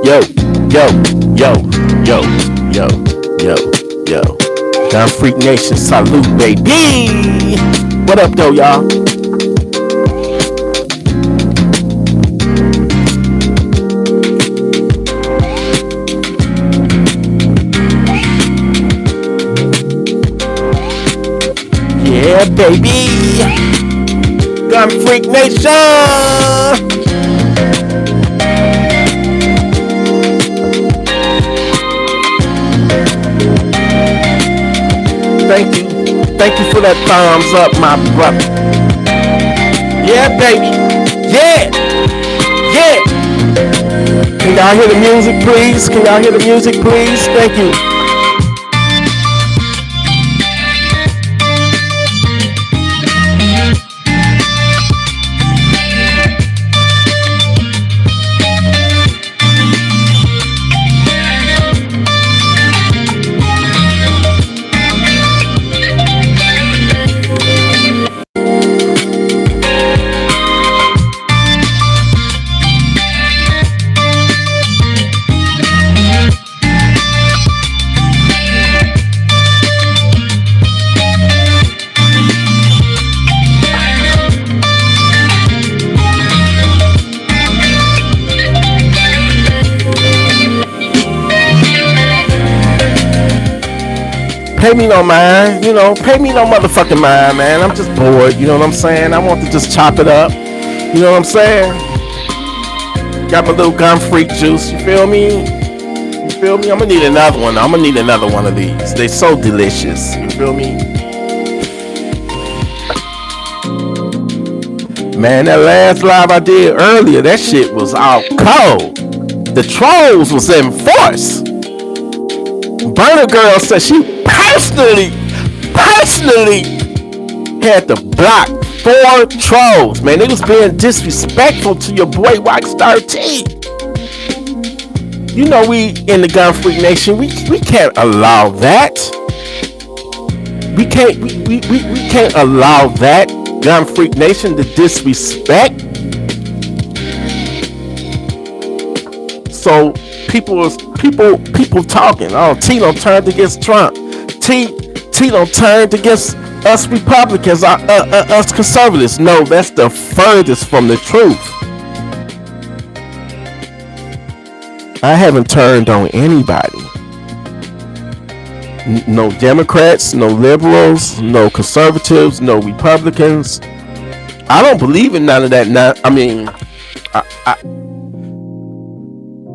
Yo, yo, yo, yo, yo, yo, yo. Gun Freak Nation, salute, baby. What up, though, y'all? Yeah, baby. Gun Freak Nation. Thank you for that thumbs up, my brother. Yeah, baby. Yeah. Yeah. Can y'all hear the music, please? Can y'all hear the music, please? Thank you. Pay me no mind, pay me no motherfucking mind, man. I'm just bored, you know what I'm saying? I want to just chop it up, you know what I'm saying? Got my little gun freak juice, you feel me? You feel me? I'm gonna need another one. I'm gonna need another one of these. They're so delicious, you feel me? Man, that last live I did earlier, that shit was out cold. The trolls was in force. Burner Girl said she personally had to block 4 trolls, man. They was being disrespectful to your boy Rockstar T. You know we in the Gun Freak Nation, we can't allow that. We can't allow that Gun Freak Nation to disrespect. So people talking. Oh, T don't turn against Trump. T don't turn against us Republicans, us conservatives. No, that's the furthest from the truth. I haven't turned on anybody. No Democrats, no liberals, no conservatives, no Republicans. I don't believe in none of that. Now, I mean,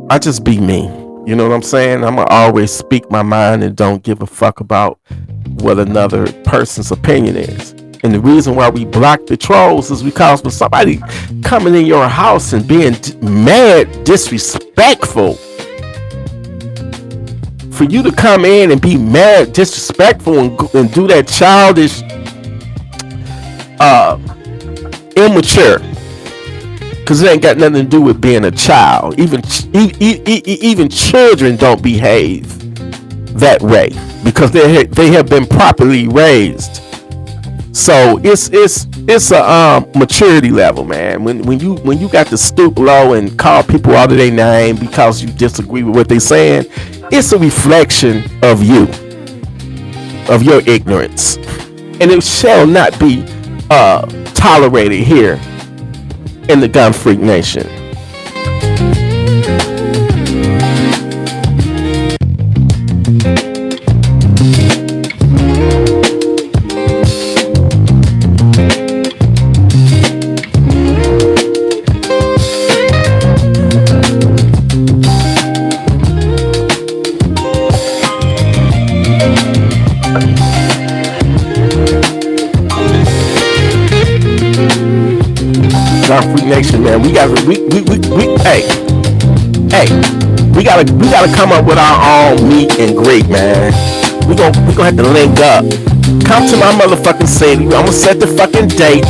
I just be me. You know what I'm saying? I'm gonna always speak my mind and don't give a fuck about what another person's opinion is. And the reason why we block the trolls is because when somebody coming in your house and being mad disrespectful, for you to come in and be mad disrespectful and do that childish, immature. Because it ain't got nothing to do with being a child. Even children don't behave that way because they have been properly raised. So it's a maturity level, man. When you got to stoop low and call people out of their name because you disagree with what they're saying, it's a reflection of you, of your ignorance, and it shall not be tolerated here in the Gun Freak Nation. Gun Freak Nation, man, we gotta come up with our own meet and greet, man. We gonna have to link up. Come to my motherfucking city. I'm gonna set the fucking date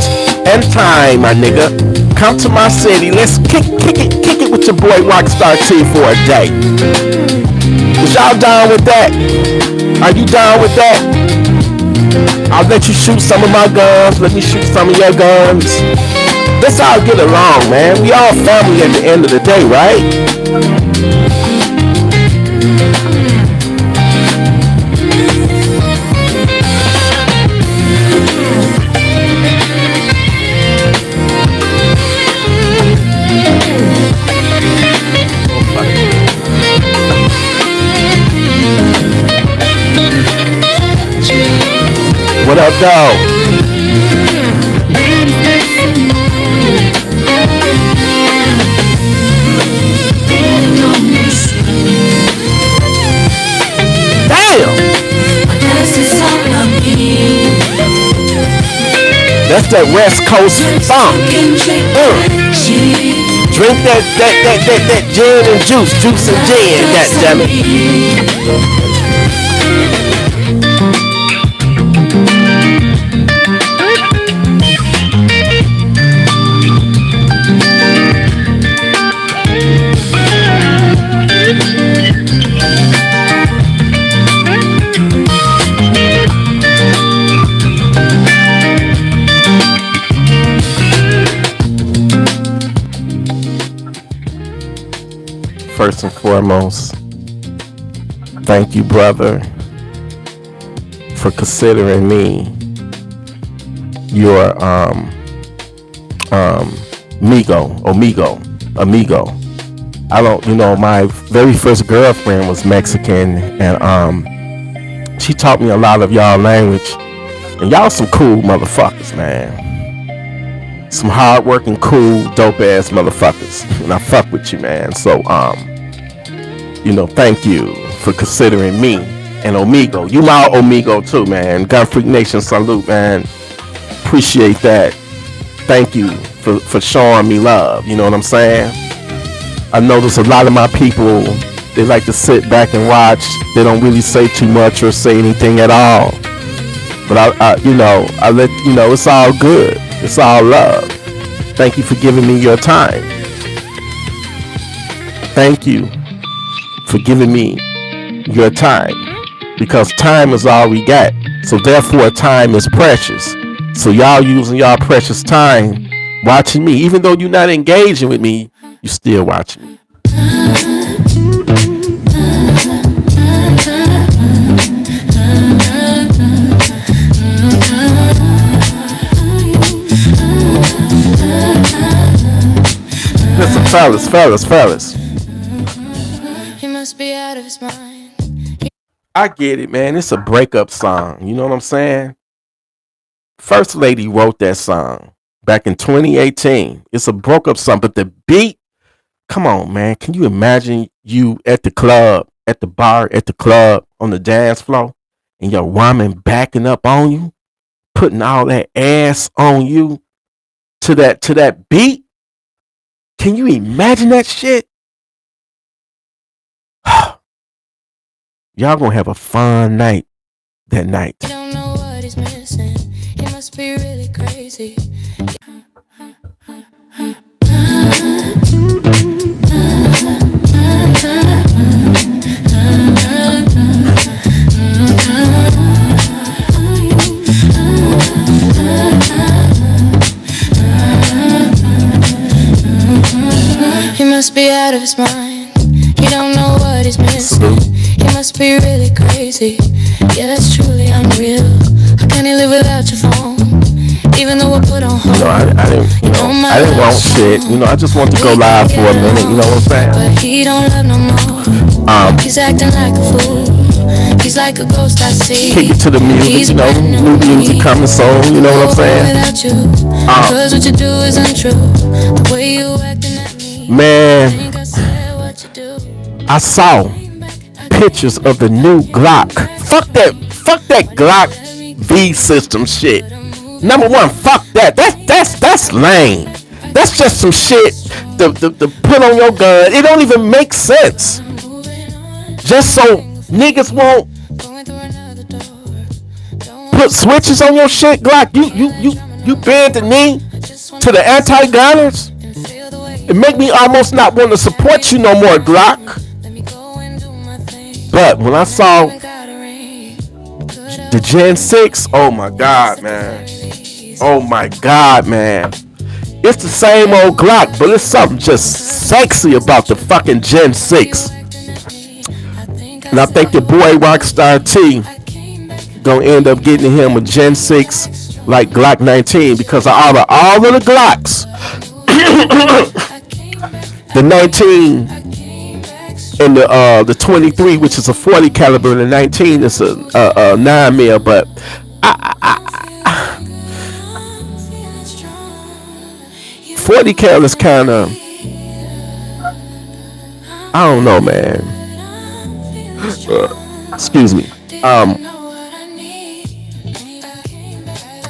and time, my nigga. Come to my city. Let's kick it with your boy Rockstar T for a day. Was y'all down with that? Are you down with that? I'll let you shoot some of my guns. Let me shoot some of your guns. Let's all get along, man. We all family at the end of the day, right? up, though? Damn! That's that West Coast funk. Drink that gin and juice and gin, goddammit. First and foremost, thank you, brother, for considering me your amigo. I don't, my very first girlfriend was Mexican, and she taught me a lot of y'all language, and y'all some cool motherfuckers, man. Some hard-working, cool, dope-ass motherfuckers, and I fuck with you, man. So, thank you for considering me and Omigo. You my Omigo too, man. Gun Freak Nation salute, man. Appreciate that. Thank you for showing me love. You know what I'm saying? I notice a lot of my people, they like to sit back and watch. They don't really say too much or say anything at all. But I let you know it's all good. It's all love. Thank you for giving me your time. Thank you for giving me your time, because time is all we got. So therefore, time is precious. So y'all using y'all precious time watching me, even though you're not engaging with me, you still watching me. Listen, fellas. He must be out of his mind. I get it, man. It's a breakup song. You know what I'm saying? First Lady wrote that song back in 2018. It's a breakup song, but the beat, come on, man. Can you imagine you at the club, at the bar, at the club, on the dance floor, and your woman backing up on you, putting all that ass on you to that beat? Can you imagine that shit? Y'all gonna have a fun night that night. You don't know what he's missing. He must be really crazy. He must be out of his mind. He don't know what he's missing. He must be really crazy. Yeah, that's truly unreal. How can he live without your phone? Even though we're put on hold. I didn't want shit. I just want to go live for a minute. You know what I'm saying? But he don't love no more. He's acting like a fool. He's like a ghost I see. Kick it to the music, new music coming soon. You know what I'm saying? Cause what you do is untrue. The way you acting at me. Man, I saw pictures of the new Glock. Fuck that Glock V system shit. Number one, fuck that. That's lame. That's just some shit to put on your gun. It don't even make sense. Just so niggas won't put switches on your shit, Glock. You bend the knee to the anti-gunners. It make me almost not want to support you no more, Glock. But when I saw the Gen 6, oh my God, man. It's the same old Glock, but it's something just sexy about the fucking Gen 6. And I think your boy Rockstar T gonna end up getting him a Gen 6 like Glock 19, because out of all of the Glocks, the 19 and the 23, which is a 40 caliber, and the 19 is a 9 mil, but 40 cal is kind of, I don't know, man. Excuse me.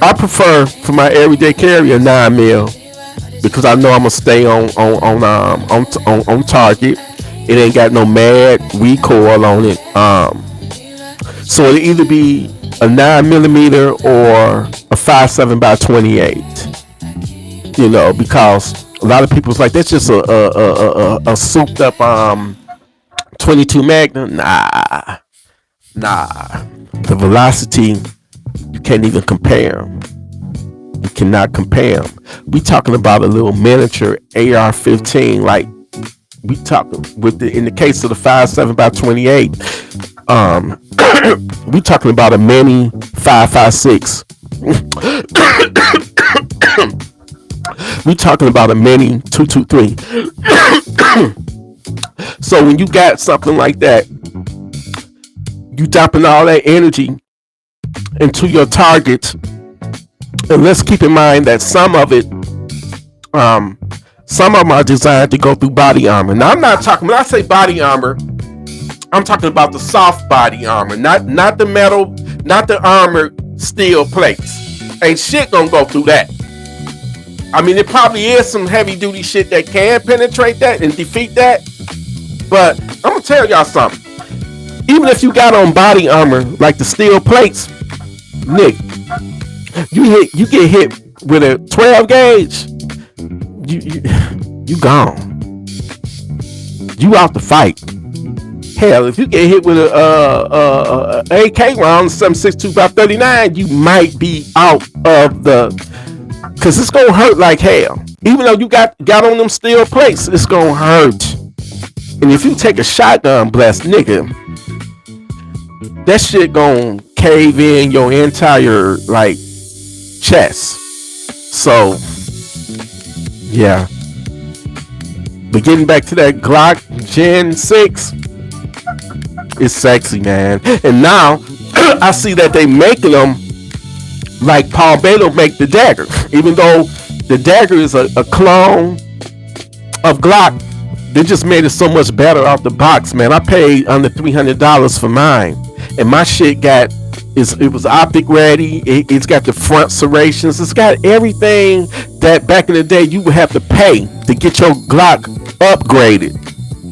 I prefer for my everyday carry a 9 mil because I know I'm gonna stay on target. It ain't got no mad recoil on it. So it'll either be a 9mm or a 5.7 by 28. You know, because a lot of people's like, that's just a souped up 22 Magnum. Nah. The velocity, you can't even compare them. You cannot compare them. We talking about a little miniature AR-15, like we talking in the case of the 5.7 by 28. We talking about a mini 5.56. We talking about a mini 223. So when you got something like that, you dumping all that energy into your target, and let's keep in mind that some of them are designed to go through body armor. Now I'm not talking, when I say body armor, I'm talking about the soft body armor, not the metal, not the armored steel plates. Ain't shit gonna go through that. I mean, there probably is some heavy duty shit that can penetrate that and defeat that. But I'm gonna tell y'all something. Even if you got on body armor like the steel plates, Nick, you get hit with a 12 gauge, you gone. You out the fight. Hell, if you get hit with a AK round 7.62 by 39, you might be out of the, cause it's gonna hurt like hell. Even though you got on them steel plates, it's gonna hurt. And if you take a shotgun blast, nigga, that shit gonna cave in your entire like chest. So yeah. But getting back to that Glock Gen 6, it's sexy, man. And now I see that they making them like Paul Beto make the dagger. Even though the dagger is a clone of Glock, they just made it so much better out the box, man. I paid under $300 for mine, and my shit it was optic ready. It's got the front serrations. It's got everything that back in the day you would have to pay to get your Glock upgraded,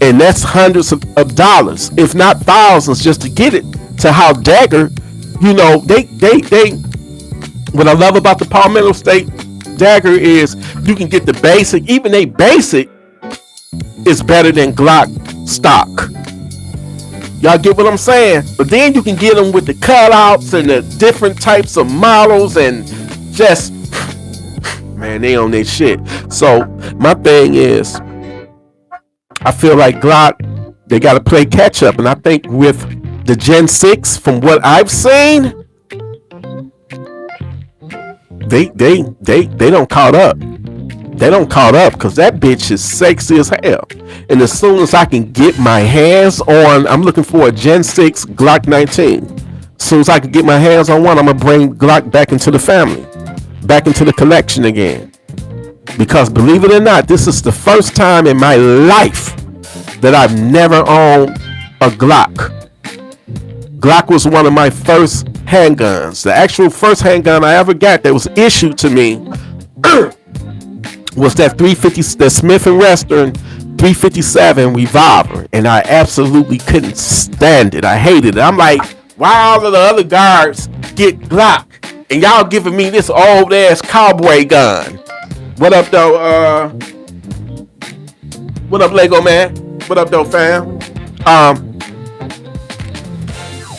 and that's hundreds of dollars, if not thousands, just to get it to how dagger. You know, they. What I love about the Palmetto State dagger is you can get the basic. Even a basic is better than Glock stock. Y'all get what I'm saying? But then you can get them with the cutouts and the different types of models, and just, man, they on their shit. So my thing is, I feel like Glock, they got to play catch up, and I think with the Gen 6, from what I've seen, they don't caught up. They don't caught up, because that bitch is sexy as hell. And as soon as I can get my hands on, I'm looking for a Gen 6 Glock 19. As soon as I can get my hands on one, I'm going to bring Glock back into the family, back into the collection again. Because believe it or not, this is the first time in my life that I've never owned a Glock. Glock was one of my first handguns. The actual first handgun I ever got that was issued to me was that 350, the Smith & Wesson 357 revolver, and I absolutely couldn't stand it. I hated it. I'm like, why all of the other guards get Glock, and y'all giving me this old ass cowboy gun? What up, though? What up, Lego man? What up, though, fam?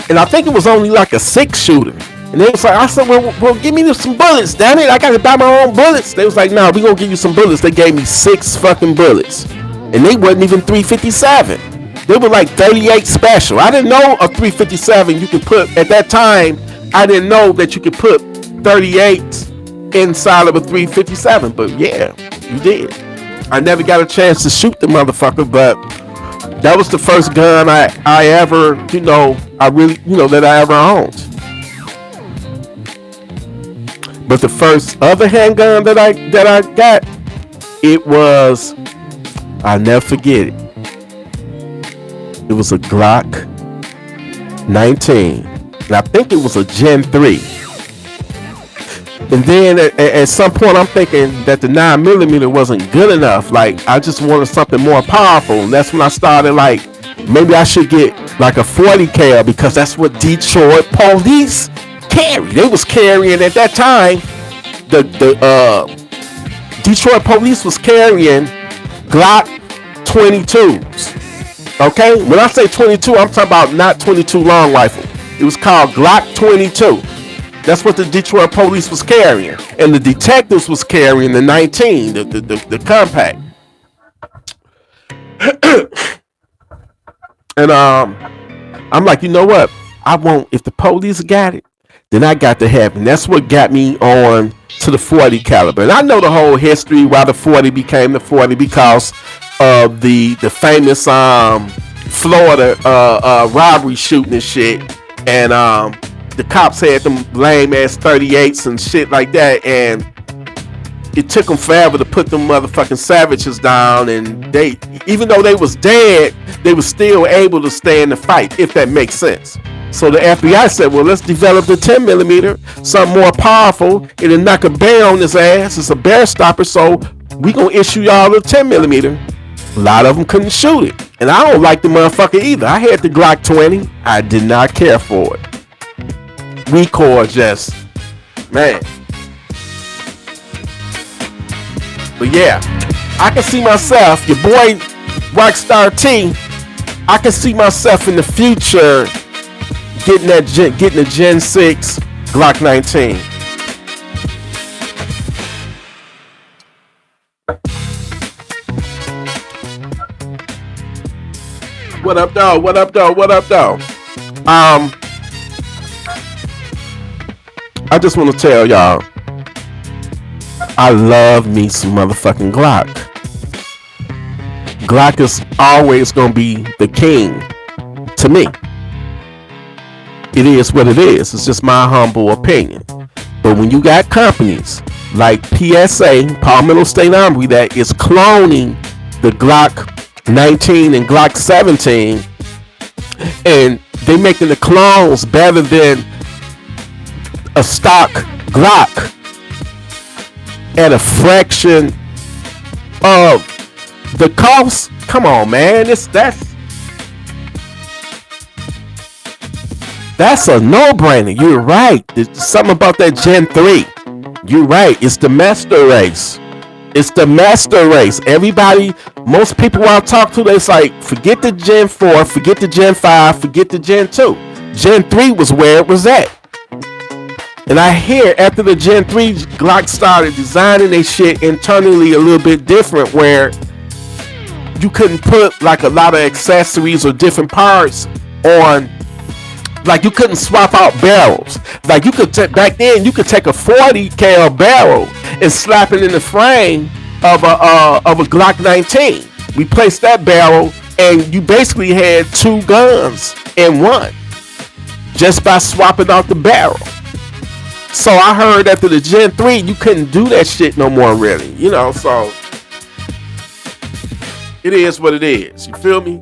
And I think it was only like a 6-shooter. And they was like, I said, well, give me some bullets, damn it. I got to buy my own bullets. They was like, nah, we gonna give you some bullets. They gave me 6 fucking bullets. And they wasn't even 357. They were like 38 special. I didn't know a 357 you could put, at that time, I didn't know that you could put 38 inside of a 357. But yeah, you did. I never got a chance to shoot the motherfucker, but that was the first gun I ever, that I ever owned. But the first other handgun that I got It was, I'll never forget it. It was a Glock 19. And I think it was a Gen 3. And then at some point, I'm thinking that the 9mm wasn't good enough. Like, I just wanted something more powerful. And that's when I started, like, maybe I should get like a 40 cal, because that's what Detroit police carry. They was carrying at that time. The Detroit police was carrying Glock 22s. Okay, when I say 22, I'm talking about not 22 long rifle. It was called Glock 22. That's what the Detroit police was carrying, and the detectives was carrying the 19, the compact. And I'm like, you know what? I won't. If the police got it, then I got to have it. And that's what got me on to the 40 caliber. And I know the whole history why the 40 became the 40, because of the famous Florida robbery shooting and shit. And the cops had them lame ass 38s and shit like that, and it took them forever to put them motherfucking savages down. And they, even though they was dead, they was still able to stay in the fight, if that makes sense. So the FBI said, well, let's develop the 10mm, something more powerful. It'll knock a bear on his ass. It's a bear stopper, so we gonna issue y'all the 10mm. A lot of them couldn't shoot it, and I don't like the motherfucker either. I had the Glock 20. I did not care for it. Recoil just, man. But yeah, I can see myself, your boy Rockstar T, I can see myself in the future getting a Gen 6 Glock 19. What up, dog? What up, dog? What up, dog? I just want to tell y'all, I love me some motherfucking Glock. Glock is always gonna be the king to me. It is what it is. It's just my humble opinion. But when you got companies like PSA, Palmetto State Armory, that is cloning the Glock 19 and Glock 17, and they making the clones better than a stock Glock at a fraction of the cost. Come on, man. That's a no-brainer. You're right. There's something about that Gen 3. You're right. It's the master race. It's the master race. Everybody, most people I talk to, it's like, forget the Gen 4, forget the Gen 5, forget the Gen 2. Gen 3 was where it was at. And I hear after the Gen 3, Glock started designing their shit internally a little bit different, where you couldn't put like a lot of accessories or different parts on. Like, you couldn't swap out barrels. Like, you could back then you could take a 40 cal barrel and slap it in the frame of a Glock 19. Replace that barrel, and you basically had two guns in one just by swapping out the barrel. So I heard after the Gen 3, you couldn't do that shit no more, really. You know, so it is what it is. You feel me?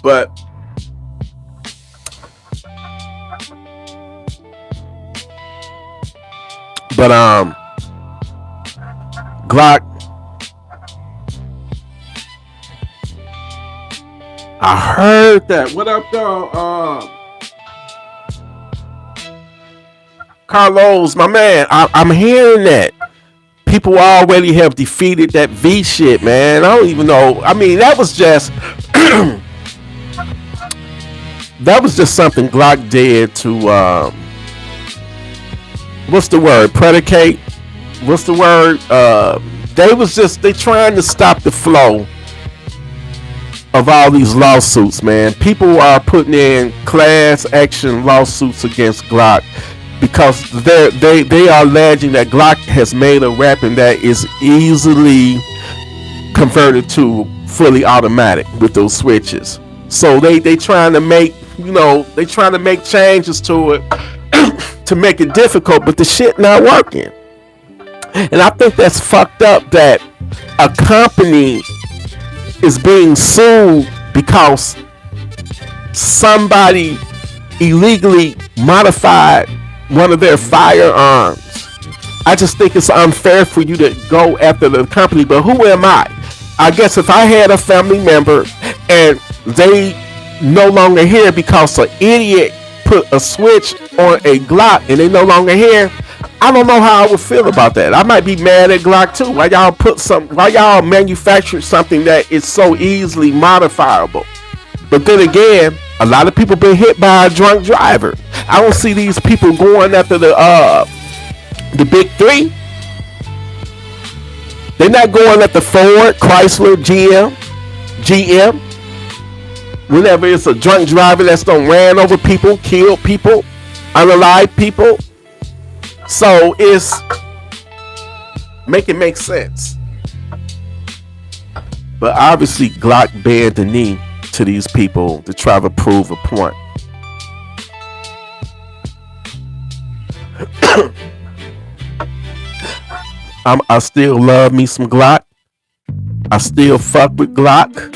But Glock, I heard that. What up, though? Carlos, my man, I'm hearing that people already have defeated that V shit, man. I don't even know. I mean, that was just that was just something Glock did to what's the word? Predicate? What's the word? They trying to stop the flow of all these lawsuits, man. People are putting in class action lawsuits against Glock because they are alleging that Glock has made a weapon that is easily converted to fully automatic with those switches. So they trying to make, they trying to make changes to it to make it difficult, but the shit not working. And I think that's fucked up that a company is being sued because somebody illegally modified one of their firearms. I just think it's unfair for you to go after the company, but who am I? I guess if I had a family member and they no longer here because an idiot put a switch on a Glock and they no longer here, I don't know how I would feel about that. I might be mad at Glock too. Why y'all manufacture something that is so easily modifiable? But then again, a lot of people been hit by a drunk driver. I don't see these people going after the big three. They're not going after Ford, Chrysler, GM. Whenever it's a drunk driver that's done ran over people, killed people, unalive people. So it's make it make sense. But obviously Glock bent the knee to these people to try to prove a point. I still love me some Glock. I still fuck with Glock.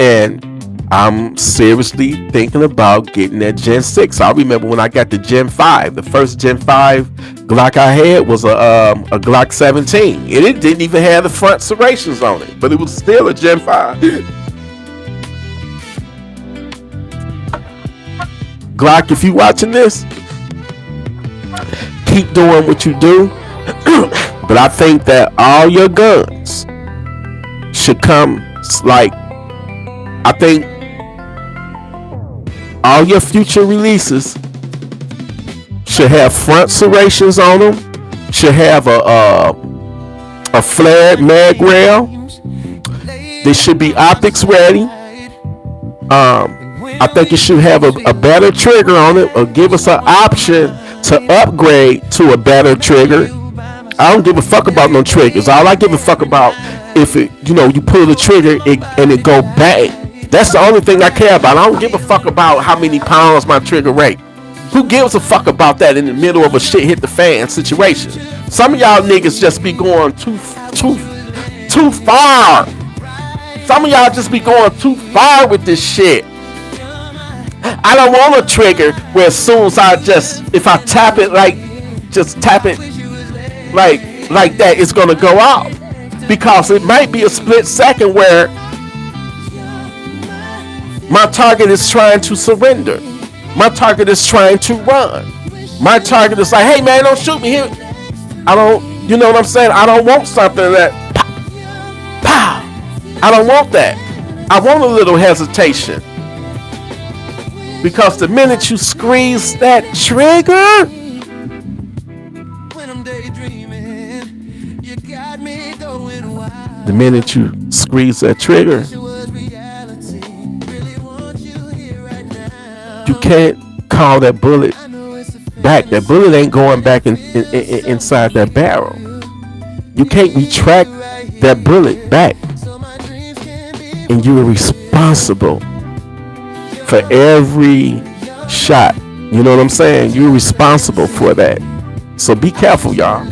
And I'm seriously thinking about getting that Gen 6. I remember when I got the Gen 5. The first Gen 5 Glock I had was a Glock 17. And it didn't even have the front serrations on it. But it was still a Gen 5. Glock, if you watching this, keep doing what you do. But I think that all your guns should come, like, I think all your future releases should have front serrations on them, should have a flared mag rail. They should be optics ready. I think it should have a better trigger on it, or give us an option to upgrade to a better trigger. I don't give a fuck about no triggers. All I give a fuck about if it, you pull the trigger and it go bang. That's the only thing I care about. I don't give a fuck about how many pounds my trigger rate. Who gives a fuck about that in the middle of a shit hit the fan situation? Some of y'all niggas just be going too far. Some of y'all just be going too far with this shit. I don't want a trigger where as soon as if I tap it like that, it's gonna go off. Because it might be a split second where my target is trying to surrender. My target is trying to run. My target is like, hey man, don't shoot me here. I don't, you know what I'm saying? I don't want something that pow. I don't want that. I want a little hesitation. Because the minute you squeeze that trigger, you can't call that bullet back. That bullet ain't going back inside that barrel. You can't retract that bullet back. And you are responsible for every shot. You know what I'm saying? You're responsible for that. So be careful, y'all.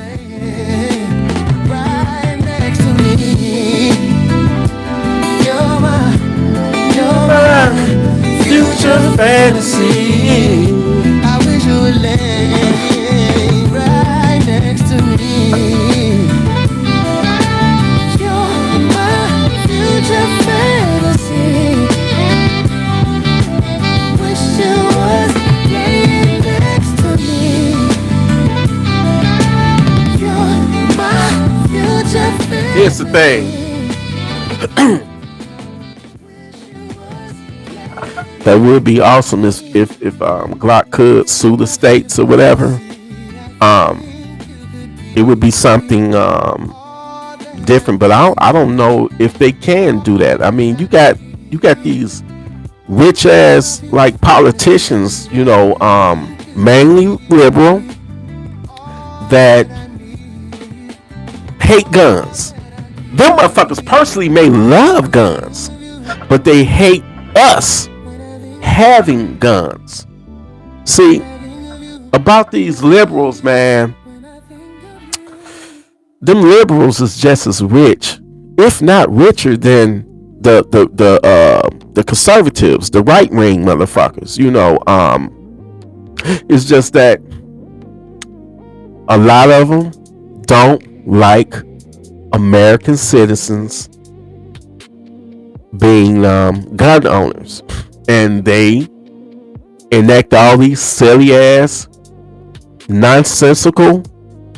Future fantasy. I wish you would lay right next to me. You're my future fantasy. Wish you was laying next to me. You're my future fantasy. Here's the thing. That would be awesome if Glock could sue the states or whatever. It would be something different, but I don't know if they can do that. I mean, you got these rich ass like politicians, mainly liberal, that hate guns. Them motherfuckers personally may love guns, but they hate us having guns. See, about these liberals, man. Them liberals is just as rich, if not richer, than the conservatives, the right wing motherfuckers. It's just that a lot of them don't like American citizens being gun owners, and they enact all these silly ass, nonsensical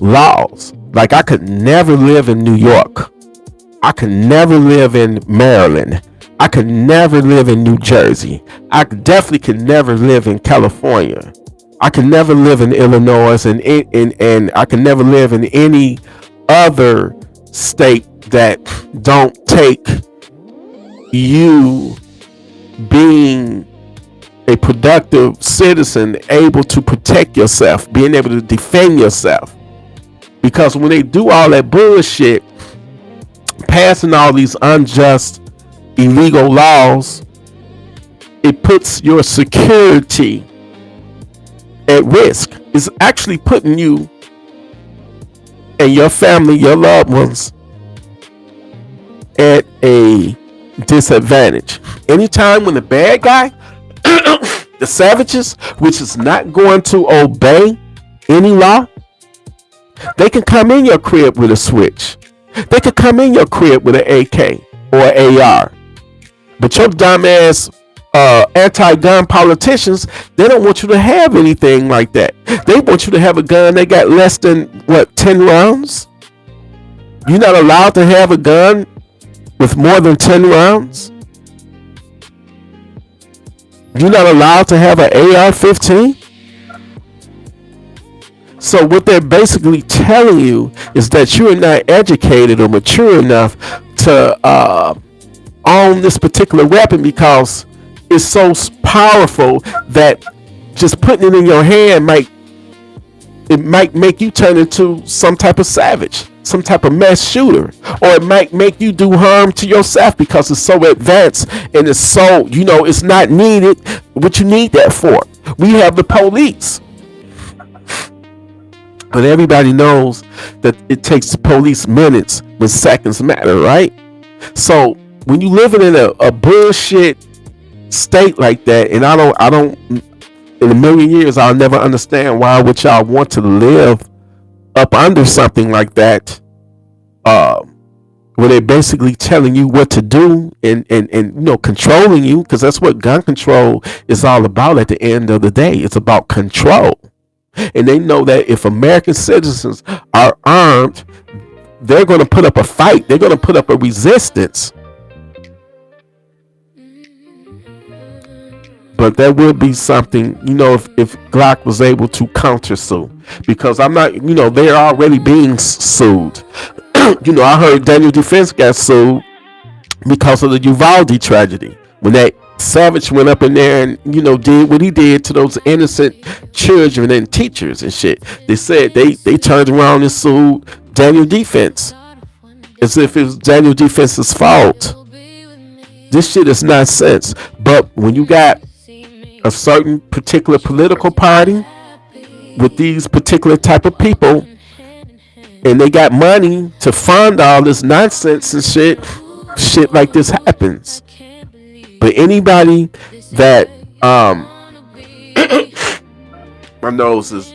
laws. Like, I could never live in New York. I could never live in Maryland. I could never live in New Jersey. I definitely could never live in California. I could never live in Illinois, and I could never live in any other state that don't take you being a productive citizen, able to protect yourself, being able to defend yourself. Because when they do all that bullshit, passing all these unjust, illegal laws, it puts your security at risk. It's actually putting you and your family, your loved ones, at a disadvantage. Anytime when the bad guy, the savages, which is not going to obey any law, they can come in your crib with a switch. They could come in your crib with an AK or an AR. But your dumbass anti-gun politicians, they don't want you to have anything like that. They want you to have a gun that got less than 10 rounds. You're not allowed to have a gun with more than 10 rounds. You're not allowed to have an AR-15. So what they're basically telling you is that you are not educated or mature enough to own this particular weapon, because it's so powerful that just putting it in your hand might make you turn into some type of savage, some type of mass shooter, or it might make you do harm to yourself because it's so advanced and it's so, it's not needed. What you need that for? We have the police. But everybody knows that it takes the police minutes when seconds matter, right? So when you living in a bullshit state like that, and I don't, in a million years, I'll never understand why would y'all want to live up under something like that, where they're basically telling you what to do and controlling you, because that's what gun control is all about. At the end of the day, it's about control. And they know that if American citizens are armed, they're going to put up a fight. They're going to put up a resistance. But there will be something, if Glock was able to counter sue. Because I'm not, they're already being sued. I heard Daniel Defense got sued because of the Uvalde tragedy. When that savage went up in there and did what he did to those innocent children and teachers and shit. They said they turned around and sued Daniel Defense as if it was Daniel Defense's fault. This shit is nonsense. But when you got a certain particular political party with these particular type of people, and they got money to fund all this nonsense and shit like this happens. But anybody that my nose is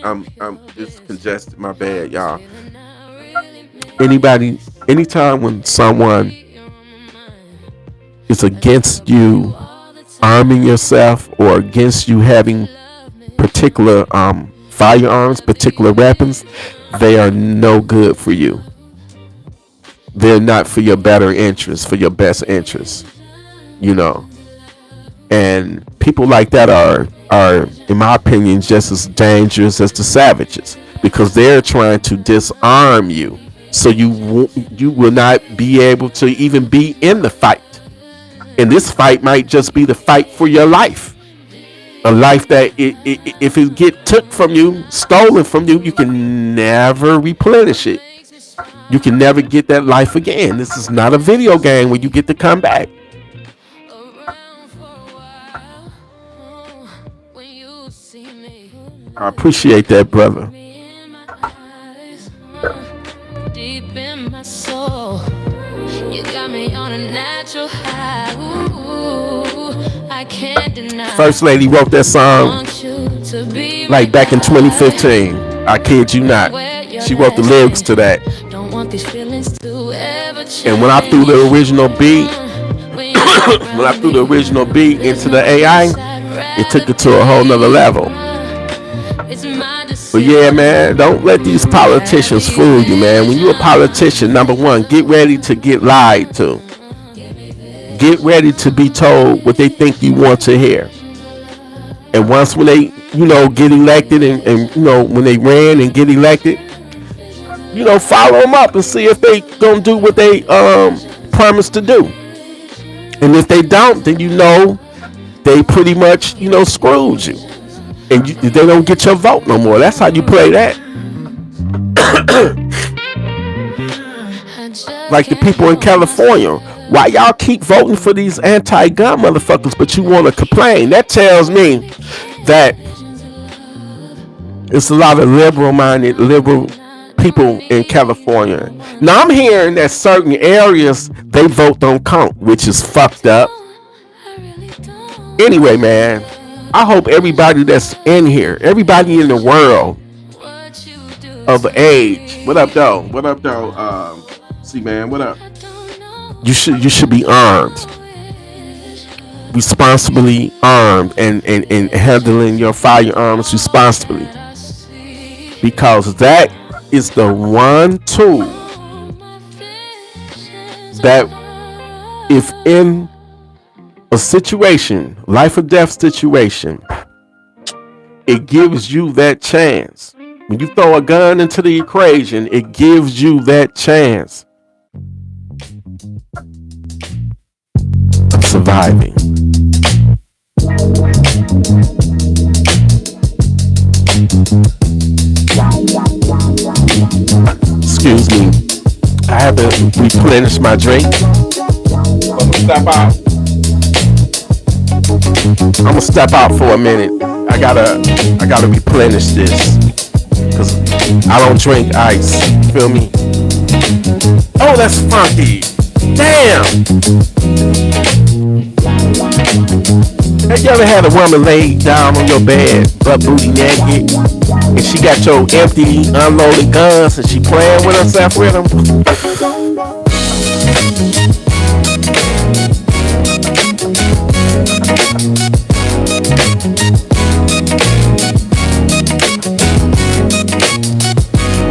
it's congested, my bad, y'all. Anytime when someone is against you arming yourself, or against you having particular firearms, particular weapons, they are no good for you. They're not for your better interest, for your best interest. And people like that are, in my opinion, just as dangerous as the savages, because they're trying to disarm you, so you will not be able to even be in the fight. And this fight might just be the fight for your life, a life that if it get took from you, stolen from you, you can never replenish it. You can never get that life again. This is not a video game where you get to come back. I appreciate that, brother. Deep in my soul, you got me on a natural high. Ooh, I can't deny. First Lady wrote that song like back in 2015. I kid you not. She wrote the lyrics to that. And when I threw the original beat, into the AI, it took it to a whole nother level. But yeah, man, don't let these politicians fool you, man. When you're a politician, number one, get ready to get lied to. Get ready to be told what they think you want to hear. And once when they, get elected and when they ran and get elected, follow them up and see if they gonna do what they promised to do. And if they don't, then they pretty much, screwed you. And they don't get your vote no more. That's how you play that. Like the people in California. Why y'all keep voting for these anti-gun motherfuckers, but you want to complain? That tells me that it's a lot of liberal people in California. Now I'm hearing that certain areas they vote don't count, which is fucked up. Anyway, man, I hope everybody that's in here, everybody in the world of age, what up though? See, man, what up? You should be armed, responsibly armed, and handling your firearms responsibly, because that is the one tool that, if in a situation, life or death situation, it gives you that chance. When you throw a gun into the equation, it gives you that chance of surviving. Excuse me, I have to replenish my drink. I'm gonna step out for a minute. I gotta replenish this, cause I don't drink ice. Feel me? Oh, that's funky. Damn. Have you ever had a woman lay down on your bed, butt booty naked, and she got your empty, unloaded guns, and she playing with herself with them?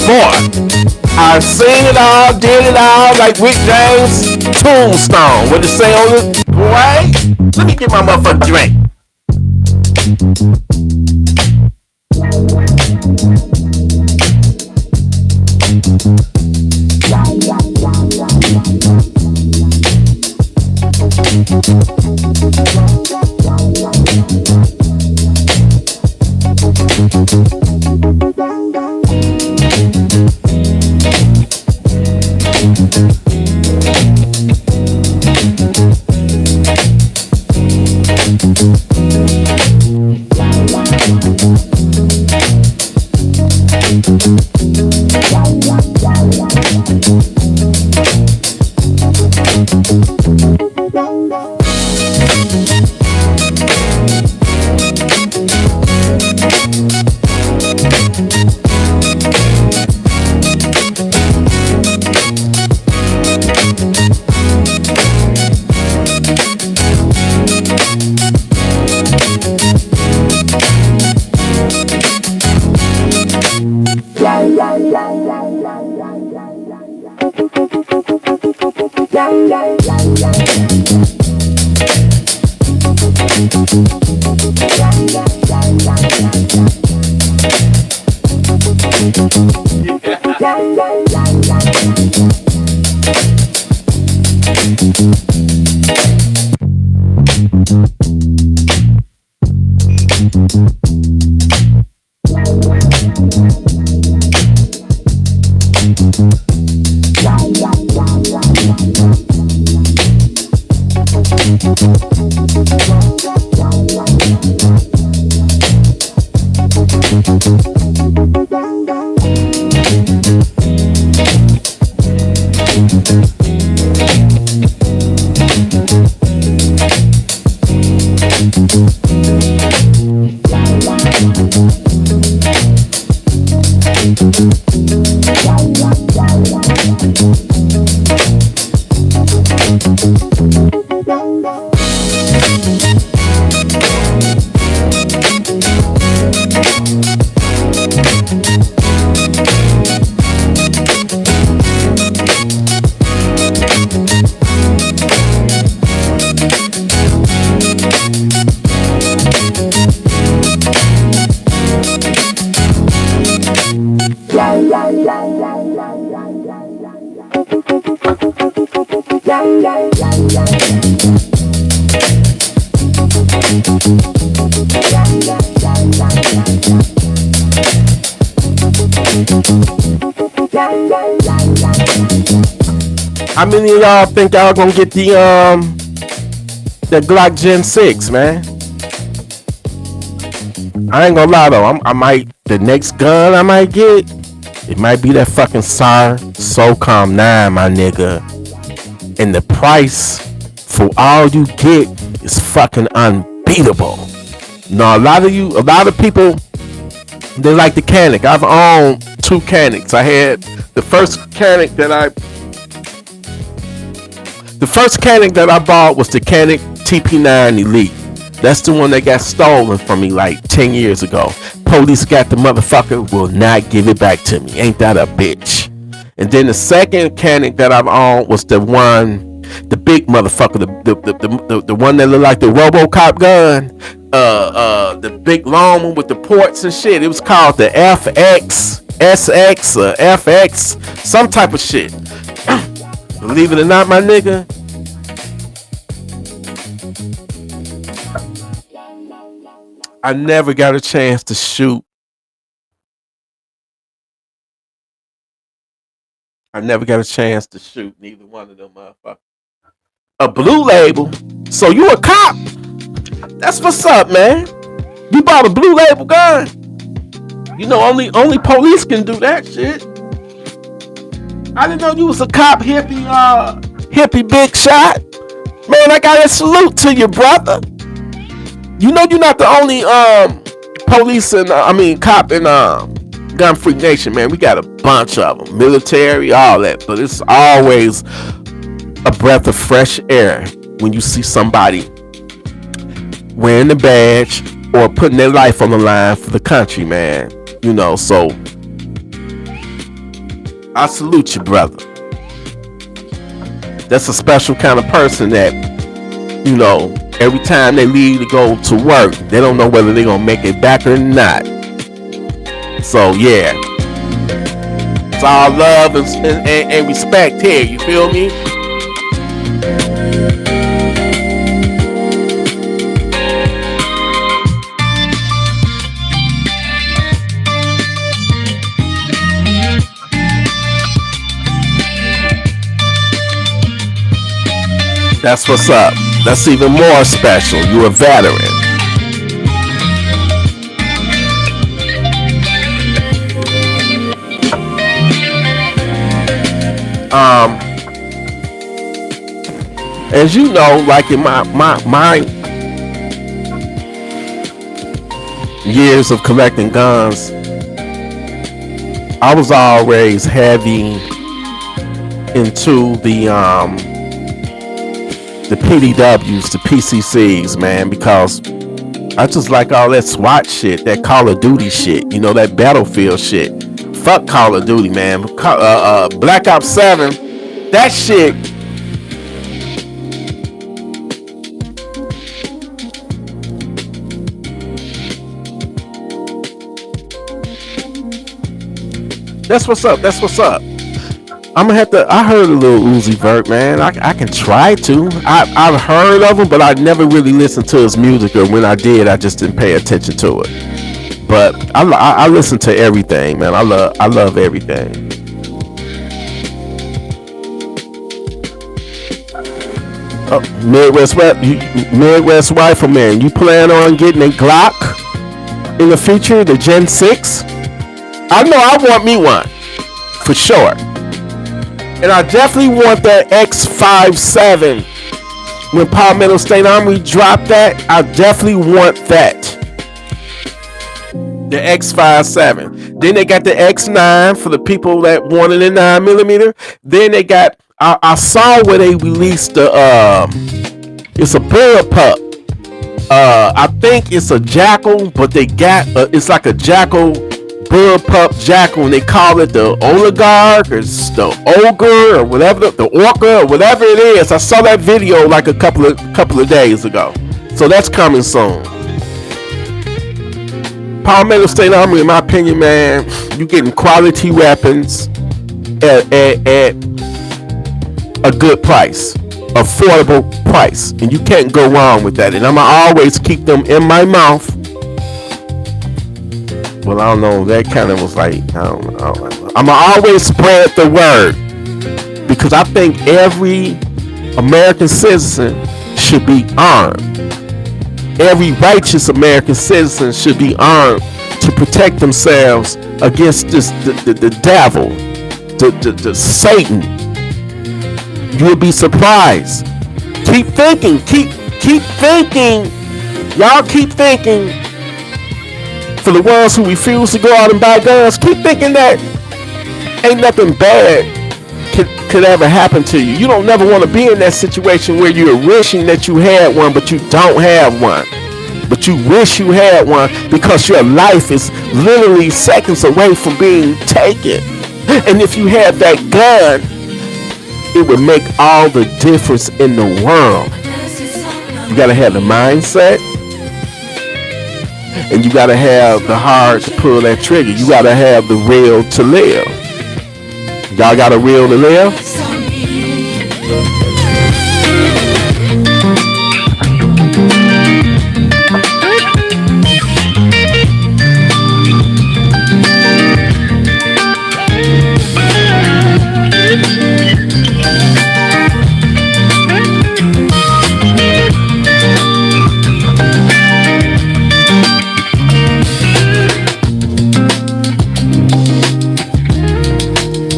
Boy, I've seen it all, did it all, like Rick James' Tombstone. What it say on it? Boy, let me get my motherfucking drink. How many of y'all think y'all gonna get the Glock Gen 6, man? I ain't gonna lie though, the next gun I might get, it might be that fucking SOCOM 9, my nigga. And the price for all you get is fucking unbeatable. Now a lot of people, they like the Canic. I've owned 2 Canics. I had the first Canic that I bought was the Canic TP9 Elite. That's the one that got stolen from me like 10 years ago. Police got the motherfucker, will not give it back to me. Ain't that a bitch? And then the second Canic that I've owned was the big motherfucker, the one that looked like the RoboCop gun, the big long one with the ports and shit. It was called the FX, SX, or FX, some type of shit. Believe it or not, my nigga, I never got a chance to shoot. Neither one of them motherfuckers. A Blue Label? So you a cop? That's what's up, man. You bought a Blue Label gun? You know, only police can do that shit. I didn't know you was a cop, hippie big shot. Man, I gotta salute to you, brother. You know you're not the only police and cop in Gun Freak Nation, man. We got a bunch of them, military, all that. But it's always a breath of fresh air when you see somebody wearing the badge or putting their life on the line for the country, man. You know, so I salute you, brother. That's a special kind of person that, you know, every time they leave to go to work, they don't know whether they're gonna make it back or not. So yeah, it's all love and respect here. You feel me? That's what's up. That's even more special. You're a veteran. As you know, like in my years of collecting guns, I was always heavy into the PDWs, the PCCs, man, because I just like all that SWAT shit, that Call of Duty shit, you know, that Battlefield shit. Fuck Call of Duty, man. Black Ops 7, that shit. That's what's up. That's what's up. I'm gonna have to. I heard a little Uzi Vert, man. I can try to. I've heard of him, but I never really listened to his music, or when I did, I just didn't pay attention to it. But I listen to everything, man. I love everything. Oh, Midwest Rifleman, you plan on getting a Glock in the future, the Gen 6? I know I want me one, for sure. And I definitely want that X57. When Palmetto State Armory dropped that, I definitely want that. The X57. Then they got the X9 for the people that wanted a 9mm. Then they got, I saw where they released the, it's a bullpup. I think it's a jackal, but they got, it's like a jackal, bullpup jackal, and they call it the oligarch or the ogre or whatever, the orca or whatever it is. I saw that video like a couple of days ago. So that's coming soon. Palmetto State Armory, in my opinion, man, you getting quality weapons at a good price, affordable price, and you can't go wrong with that. And I'ma always keep them in my mouth. Well, I don't know. That kind of was like, I don't know. I'ma always spread the word because I think every American citizen should be armed. Every righteous American citizen should be armed to protect themselves against the devil, the Satan. You'll be surprised. Keep thinking. Keep thinking. Y'all keep thinking. For the ones who refuse to go out and buy guns, keep thinking that ain't nothing bad could ever happen to you. You don't never want to be in that situation where you're wishing that you had one, but you don't have one. But you wish you had one because your life is literally seconds away from being taken. And if you had that gun, it would make all the difference in the world. You gotta have the mindset, and you gotta have the heart to pull that trigger. You gotta have the will to live. Y'all got a will to live?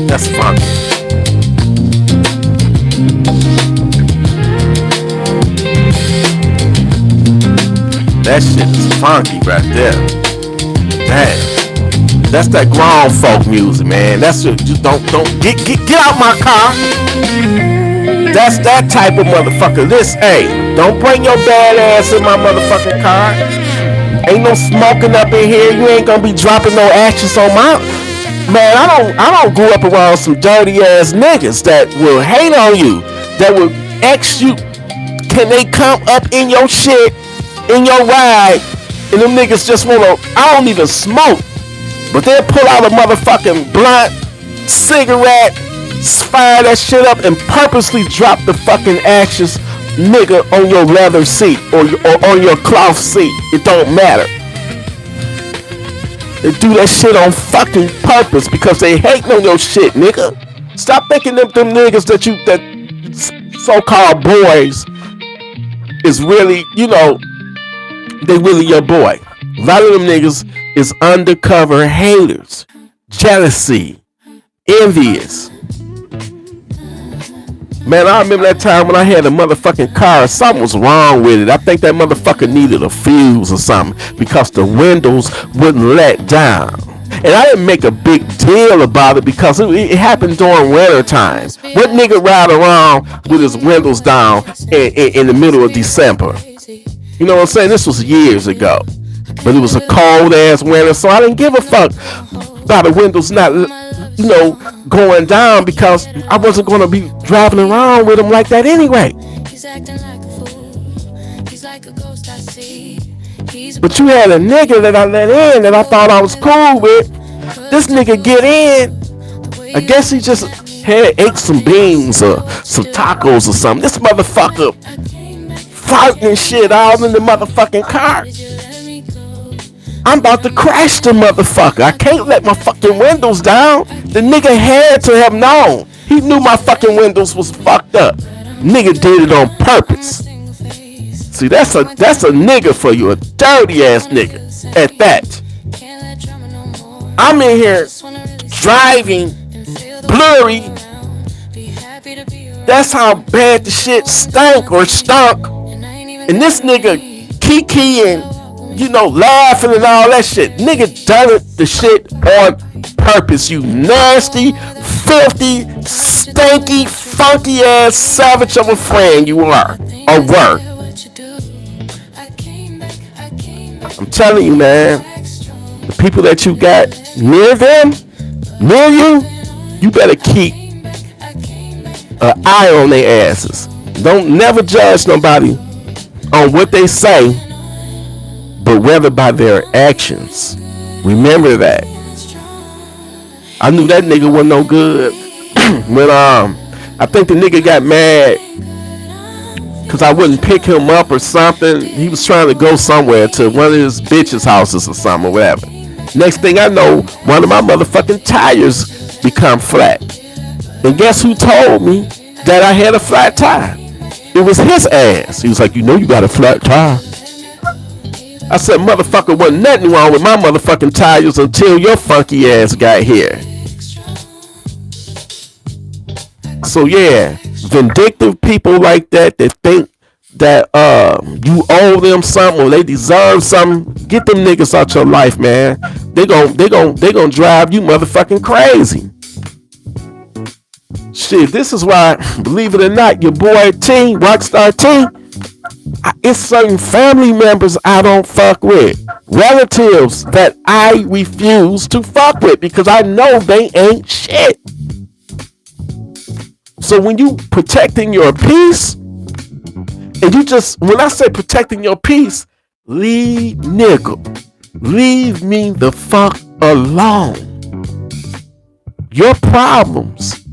That's funky. That shit is funky right there. Damn. That's that grown folk music, man. That's just don't get out my car. That's that type of motherfucker. Hey, don't bring your bad ass in my motherfucking car. Ain't no smoking up in here. You ain't gonna be dropping no ashes on my. Man, I don't grow up around some dirty ass niggas that will hate on you, that will ask you, can they come up in your shit, in your ride, and them niggas just wanna, I don't even smoke, but they'll pull out a motherfucking blunt, cigarette, fire that shit up, and purposely drop the fucking ashes, nigga, on your leather seat, or on your cloth seat. It don't matter. They do that shit on fucking purpose because they hating on your shit, nigga. Stop thinking them niggas that so-called boys is really, they really your boy. A lot of them niggas is undercover haters, jealousy, envious. Man, I remember that time when I had a motherfucking car. Something was wrong with it. I think that motherfucker needed a fuse or something because the windows wouldn't let down. And I didn't make a big deal about it because it happened during winter time. What nigga ride around with his windows down in the middle of December? You know what I'm saying? This was years ago. But it was a cold ass winter, so I didn't give a fuck about the windows not, going down because I wasn't going to be driving around with them like that anyway. But you had a nigga that I let in that I thought I was cool with. This nigga get in. I guess he just ate some beans or some tacos or something. This motherfucker farting and shit all in the motherfucking car. I'm about to crash the motherfucker. I can't let my fucking windows down. The nigga had to have known. He knew my fucking windows was fucked up. Nigga did it on purpose. See, that's a nigga for you, a dirty ass nigga at that. I'm in here driving blurry That's how bad the shit stank or stunk. And this nigga kikiing, laughing and all that shit. Nigga done it the shit on purpose. You nasty, filthy, stanky, funky ass savage of a friend you are. Or were. I'm telling you, man. The people that you got near them, near you, you better keep an eye on their asses. Don't never judge nobody on what they say, but rather by their actions. Remember that. I knew that nigga wasn't no good when I think the nigga got mad because I wouldn't pick him up or something. He was trying to go somewhere to one of his bitches' houses or something or whatever. Next thing I know, one of my motherfucking tires become flat. And guess who told me that I had a flat tire? It was his ass. He was like, you got a flat tire. I said, motherfucker, wasn't nothing wrong with my motherfucking tires until your funky ass got here. So yeah, vindictive people like that think that you owe them something or they deserve something, get them niggas out your life, man. They gon' drive you motherfucking crazy. Shit, this is why, believe it or not, your boy T, Rockstar T, it's certain family members I don't fuck with. Relatives that I refuse to fuck with because I know they ain't shit. So when you protecting your peace, and when I say protecting your peace, leave me the fuck alone. Your problems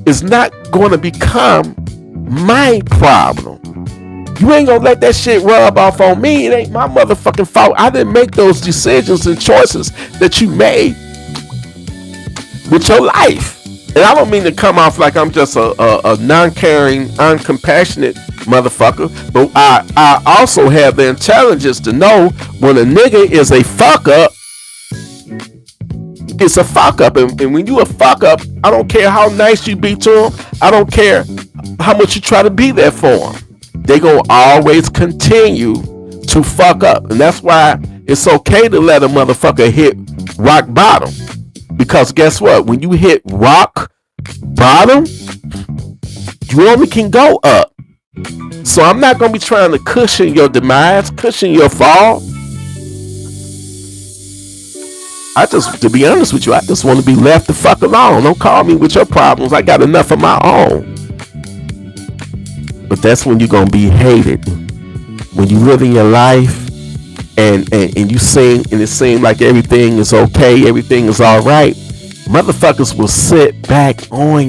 is not going to become my problem. You ain't gonna let that shit rub off on me. It ain't my motherfucking fault. I didn't make those decisions and choices that you made with your life. And I don't mean to come off like I'm just a non-caring, uncompassionate motherfucker, but I also have the intelligence to know when a nigga is a fuck up, it's a fuck up. And when you a fuck up, I don't care how nice you be to him. I don't care how much you try to be there for him. They gonna always continue to fuck up. And that's why it's okay to let a motherfucker hit rock bottom. Because guess what? When you hit rock bottom, you only can go up. So I'm not gonna be trying to cushion your demise, cushion your fall. To be honest with you, I just want to be left the fuck alone. Don't call me with your problems. I got enough of my own. But that's when you're gonna be hated. When you live in your life and you sing and it seems like everything is okay, everything is alright, motherfuckers will sit back on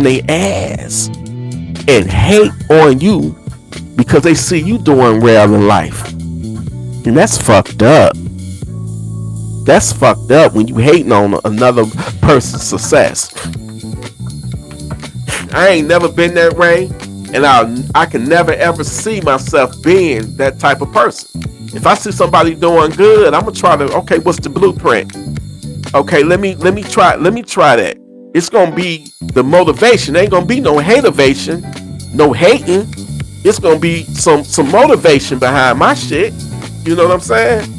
their ass and hate on you because they see you doing well in life. And that's fucked up. That's fucked up when you hating on another person's success. I ain't never been that way, and I can never ever see myself being that type of person. If I see somebody doing good, I'm gonna try to, okay, what's the blueprint? Okay, let me try that. It's gonna be the motivation. Ain't gonna be no hateovation, no hating. It's gonna be some motivation behind my shit. You know what I'm saying?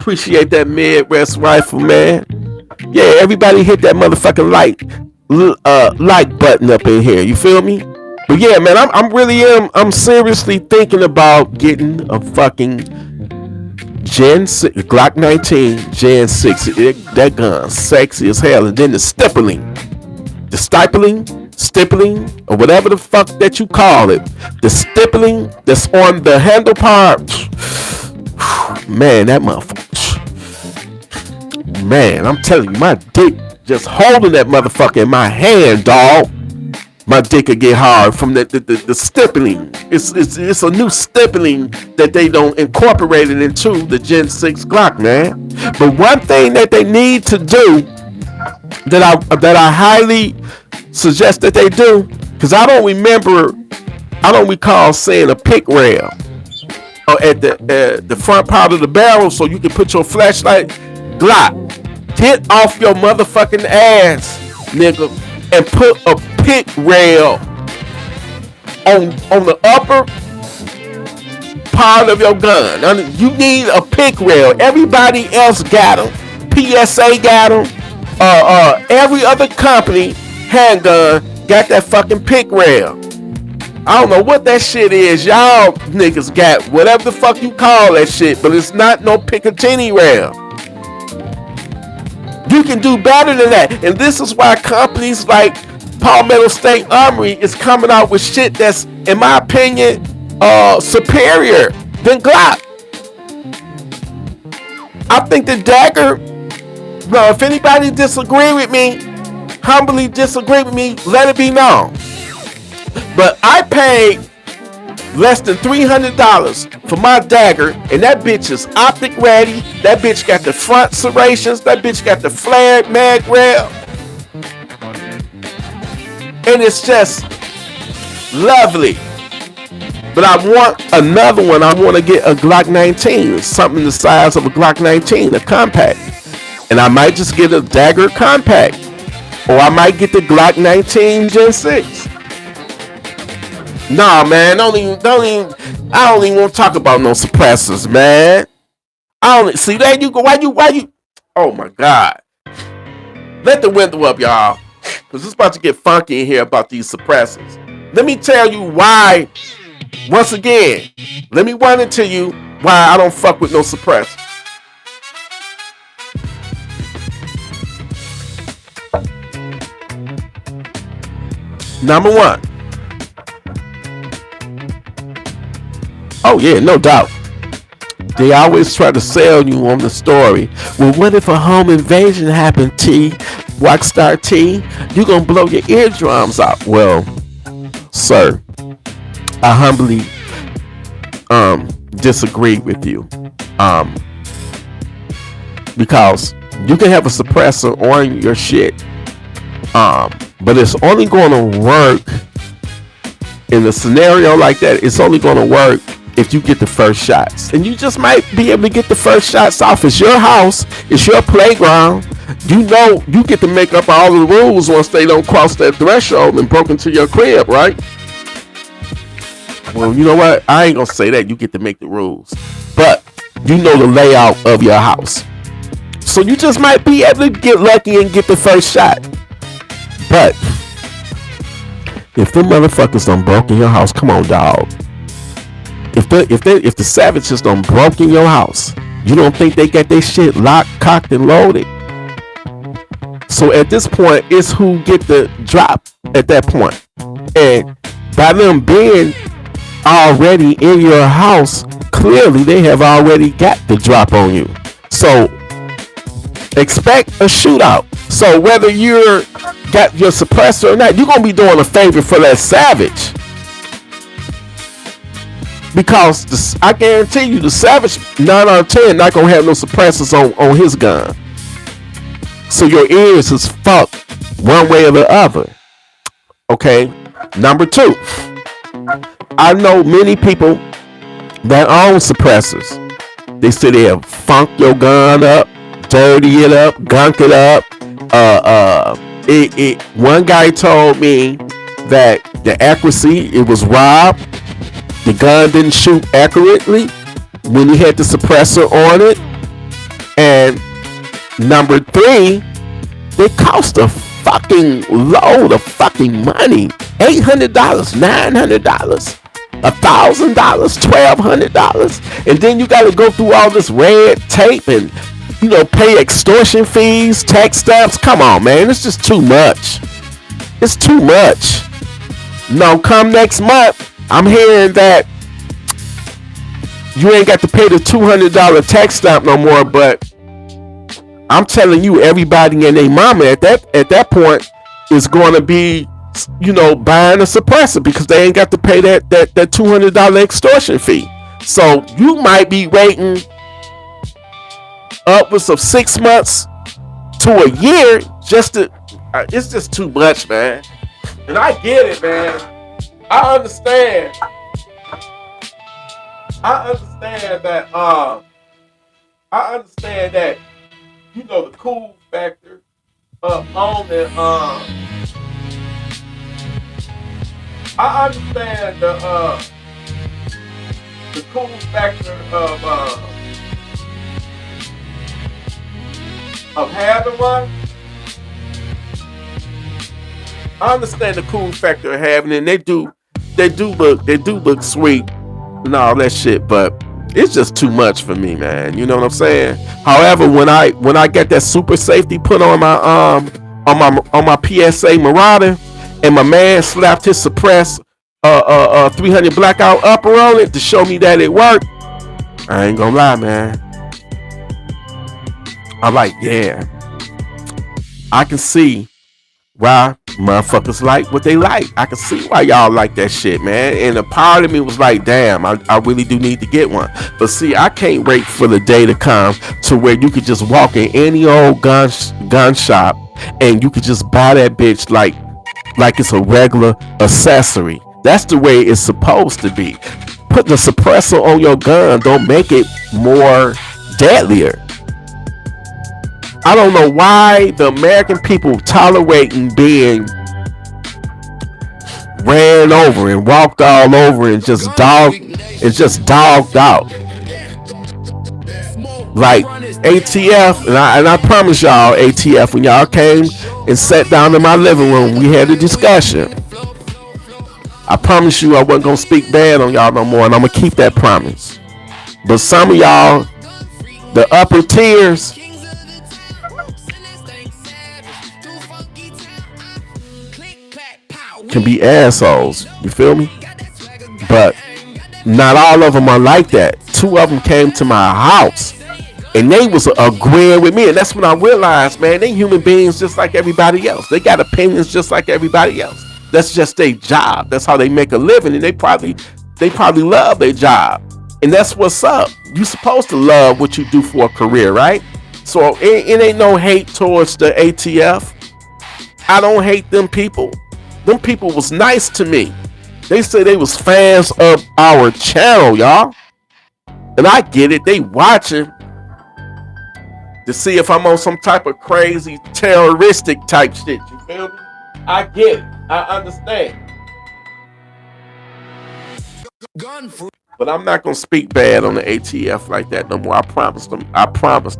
Appreciate that Midwest rifle, man. Yeah, everybody hit that motherfucking like button up in here. You feel me? But yeah, man, I'm seriously thinking about getting a fucking Gen 6, Glock 19 Gen 6. That gun sexy as hell. And then the stippling, or whatever the fuck that you call it, the stippling that's on the handle part. Man, that motherfucker. Man, I'm telling you, my dick just holding that motherfucker in my hand, dog. My dick could get hard from the stippling. It's a new stippling that they don't incorporate it into the Gen 6 Glock, man. But one thing that they need to do that I highly suggest that they do, because I don't recall seeing a pick rail at the front part of the barrel so you can put your flashlight. Glock, get off your motherfucking ass, nigga, and put a pick rail on the upper part of your gun. You need a pick rail. Everybody else got them. PSA got them. Every other company handgun got that fucking pick rail. I don't know what that shit is. Y'all niggas got whatever the fuck you call that shit, but it's not no Picatinny rail. You can do better than that. And this is why companies like Palmetto State Armory is coming out with shit that's, in my opinion, superior than Glock. I think the Dagger, well, if anybody disagree with me, humbly disagree with me, let it be known. But I paid less than $300 for my Dagger, and that bitch is optic ready. That bitch got the front serrations. That bitch got the flared mag rail. And it's just lovely. But I want another one. I want to get a Glock 19, something the size of a Glock 19, a compact. And I might just get a Dagger compact. Or I might get the Glock 19 Gen 6. Nah, man, I don't even want to talk about no suppressors, man. I don't see that you go. Why you? Oh my God! Let the window up, y'all, because it's about to get funky in here about these suppressors. Let me tell you why. Once again, let me run into you why I don't fuck with no suppressor. Number one. Oh yeah, no doubt. They always try to sell you on the story. Well, what if a home invasion happened, T? Rockstar T? You gonna blow your eardrums out. Well, sir, I humbly disagree with you. Because you can have a suppressor on your shit. But it's only gonna work in a scenario like that. It's only gonna work if you get the first shots, and you just might be able to get the first shots off. It's your house, it's your playground. You know you get to make up all the rules once they don't cross that threshold and broke into your crib, right? Well, you know what? I ain't gonna say that. You get to make the rules, but you know the layout of your house, so you just might be able to get lucky and get the first shot. But if the motherfuckers done broke in your house, come on, dog. If the savages done broke in your house, you don't think they got their shit locked, cocked, and loaded? So at this point, it's who get the drop at that point. And by them being already in your house, clearly they have already got the drop on you. So expect a shootout. So whether you're got your suppressor or not, you're gonna be doing a favor for that savage. Because I guarantee you, the savage 9 out of 10 not gonna have no suppressors on his gun. So your ears is fucked one way or the other. Okay. Number two, I know many people that own suppressors. They say they'll funk your gun up, dirty it up, gunk it up. One guy told me that the accuracy, it was robbed. The gun didn't shoot accurately when he had the suppressor on it. And number three, they cost a fucking load of fucking money. $800, $900, $1,000, $1,200. And then you got to go through all this red tape and, you know, pay extortion fees, tax stamps. Come on, man. It's just too much. It's too much. No, come next month, I'm hearing that you ain't got to pay the $200 tax stamp no more, but I'm telling you, everybody and their mama at that point is going to be, you know, buying a suppressor because they ain't got to pay that $200 extortion fee. So you might be waiting upwards of 6 months to a year just to. It's just too much, man. And I get it, man. I understand. understand that. I understand that. You know the cool factor on the. I understand the cool factor of having one. I understand the cool factor of having it. And they do look sweet and all that shit, but it's just too much for me, man. You know what I'm saying? However, when I get that super safety put on my on my PSA Marauder, and my man slapped his suppressed 300 blackout upper on it to show me that it worked, I ain't gonna lie, man. I'm like, yeah, I can see why motherfuckers like what they like. I can see why y'all like that shit, man. And a part of me was like, damn, I really do need to get one. But see, I can't wait for the day to come to where you could just walk in any old gun shop and you could just buy that bitch like it's a regular accessory. That's the way it's supposed to be. Putting a suppressor on your gun don't make it more deadlier. I don't know why the American people tolerating being ran over and walked all over and just dogged out. Like ATF, and I promise y'all, ATF, when y'all came and sat down in my living room, we had a discussion. I promise you I wasn't gonna speak bad on y'all no more, and I'm gonna keep that promise. But some of y'all, the upper tiers, can be assholes. You feel me? But not all of them are like that. 2 of them came to my house and they was agreeing with me, and that's when I realized, man, they human beings just like everybody else. They got opinions just like everybody else. That's just their job. That's how they make a living, and they probably love their job, and that's what's up. You supposed to love what you do for a career, right? So it ain't no hate towards the ATF. I don't hate them people. Them people was nice to me. They say they was fans of our channel, y'all. And I get it. They watching to see if I'm on some type of crazy terroristic type shit. You feel me? I get it. I understand. But I'm not gonna speak bad on the ATF like that no more. I promised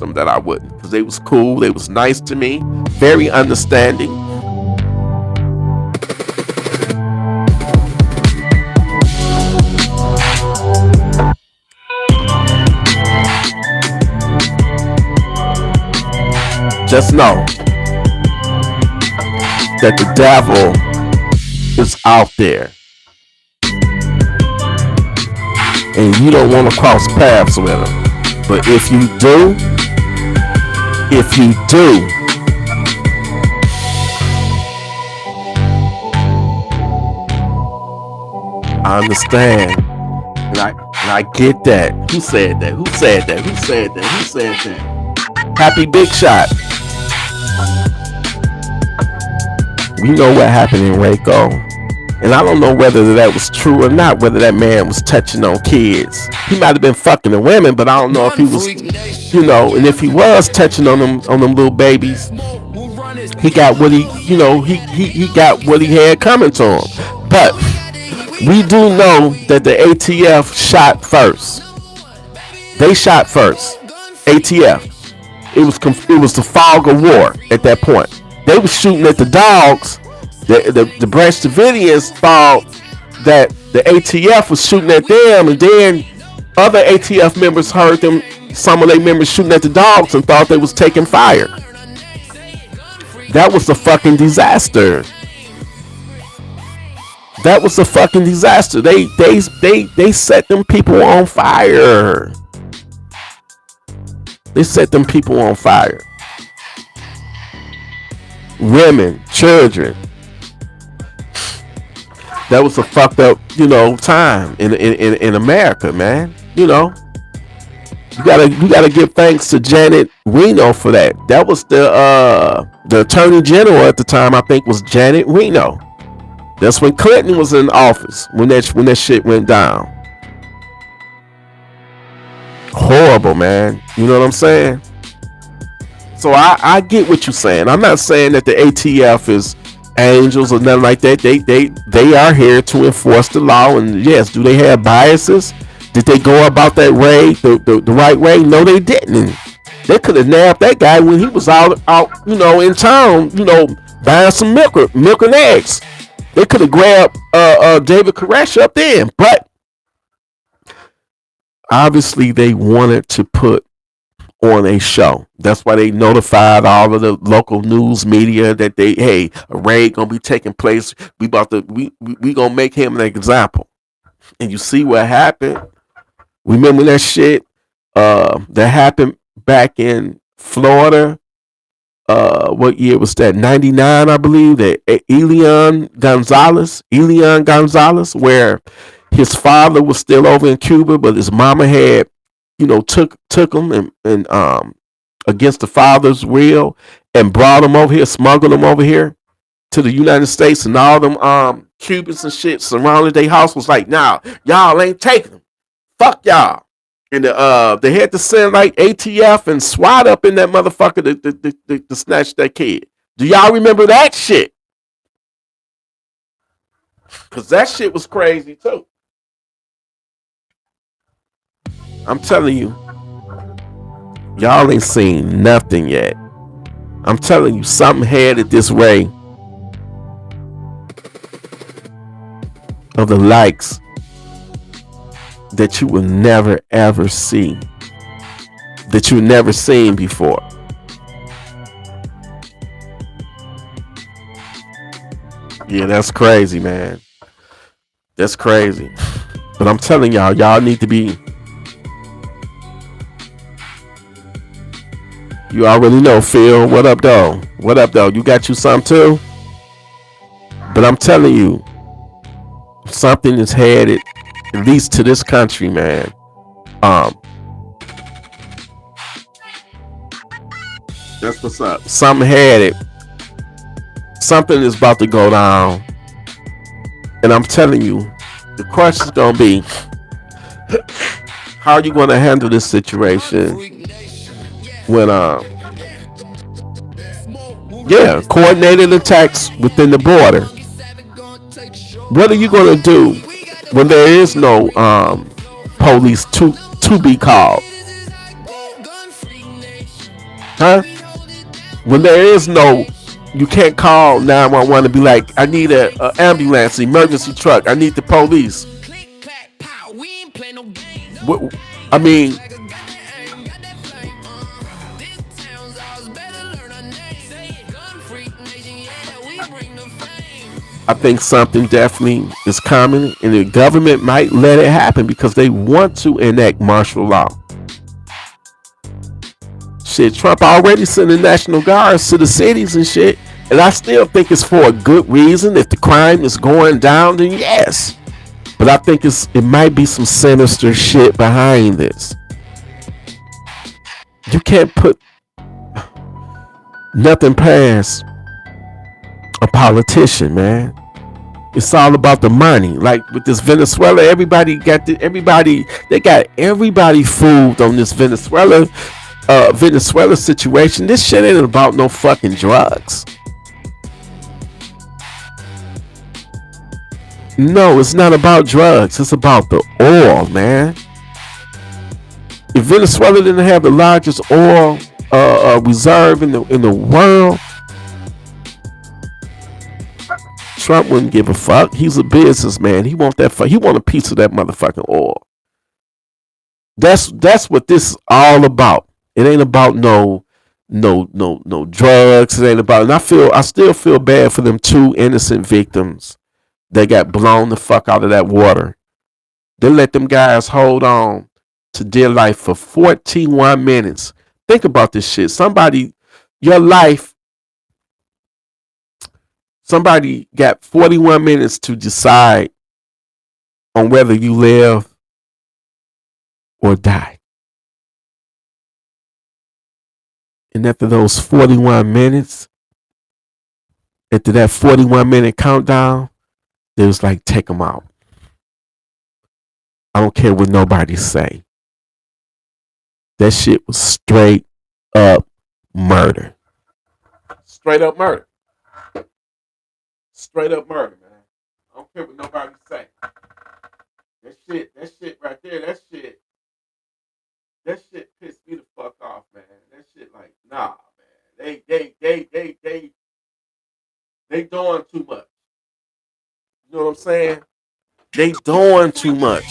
them that I wouldn't, because they was cool. They was nice to me. Very understanding. Just know that the devil is out there, and you don't want to cross paths with him. But if you do, I understand, and I get that. Who said that? Happy Big Shot. We know what happened in Waco, and I don't know whether that was true or not, whether that man was touching on kids. He might have been fucking the women, but I don't know if he was, and if he was touching on them little babies, he got what he got what he had coming to him. But we do know that the ATF shot first. They shot first. ATF. It was the fog of war at that point. They were shooting at the dogs. The Branch Davidians thought that the ATF was shooting at them, and then other ATF members heard them, some of their members shooting at the dogs, and thought they was taking fire. That was a fucking disaster. They set them people on fire. They set them people on fire. Women, children. That was a fucked up, time in America, man. You gotta give thanks to Janet Reno for that. That was the Attorney General at the time, I think, was Janet Reno. That's when Clinton was in office, when that shit went down. Horrible, man. You know what I'm saying? So I get what you're saying. I'm not saying that the ATF is angels or nothing like that. They are here to enforce the law. And yes, do they have biases? Did they go about that raid the right way? No, they didn't. They could have nabbed that guy when he was out, in town, buying some milk and eggs. They could have grabbed David Koresh up then, but obviously they wanted to put on a show. That's why they notified all of the local news media that hey, a raid gonna be taking place. We gonna make him an example. And you see what happened. Remember that shit that happened back in Florida. What year was that? 99, I believe. That Elian Gonzalez, where his father was still over in Cuba, but his mama had, took him and against the father's will and brought him over here, smuggled him over here to the United States, and all them Cubans and shit surrounded their house was like, nah, y'all ain't taking him. Fuck y'all. And they had to send like ATF and SWAT up in that motherfucker to snatch that kid. Do y'all remember that shit? Cause that shit was crazy too. I'm telling you, y'all ain't seen nothing yet. I'm telling you, something headed this way of the likes that you will never ever see, that you've never seen before. Yeah, that's crazy, man. That's crazy. But I'm telling y'all need to be. You already know, Phil. What up, though? What up, though? You got you something too? But I'm telling you, something is headed, at least to this country, man. That's what's up. Something headed. Something is about to go down. And I'm telling you, the question's gonna be, how are you gonna handle this situation when coordinated attacks within the border? What are you gonna do when there is no police to be called? Huh? When there is no, you can't call 911 and be like, I need a ambulance, emergency truck, I need the police. What, I mean, I think something definitely is coming, and the government might let it happen because they want to enact martial law. Shit, Trump already sending National Guards to the cities and shit, and I still think it's for a good reason. If the crime is going down, then yes. But I think it might be some sinister shit behind this. You can't put nothing past a politician, man. It's all about the money. Like with this Venezuela, they got everybody fooled on this Venezuela situation. This shit ain't about no fucking drugs. No, it's not about drugs. It's about the oil, man. If Venezuela didn't have the largest oil reserve in the world, Trump wouldn't give a fuck. He's a businessman. He want that. He want a piece of that motherfucking oil. That's what this is all about. It ain't about no drugs. It ain't about. And I still feel bad for them two innocent victims that got blown the fuck out of that water. They let them guys hold on to their life for 41 minutes. Think about this shit. Somebody got 41 minutes to decide on whether you live or die. And after those 41 minutes, after that 41-minute countdown, they was like, take them out. I don't care what nobody say. That shit was straight up murder. Straight up murder. Straight up murder, man. I don't care what nobody say. That shit right there, that shit pissed me the fuck off, man. That shit like, nah, man. They doing too much. You know what I'm saying? They doing too much.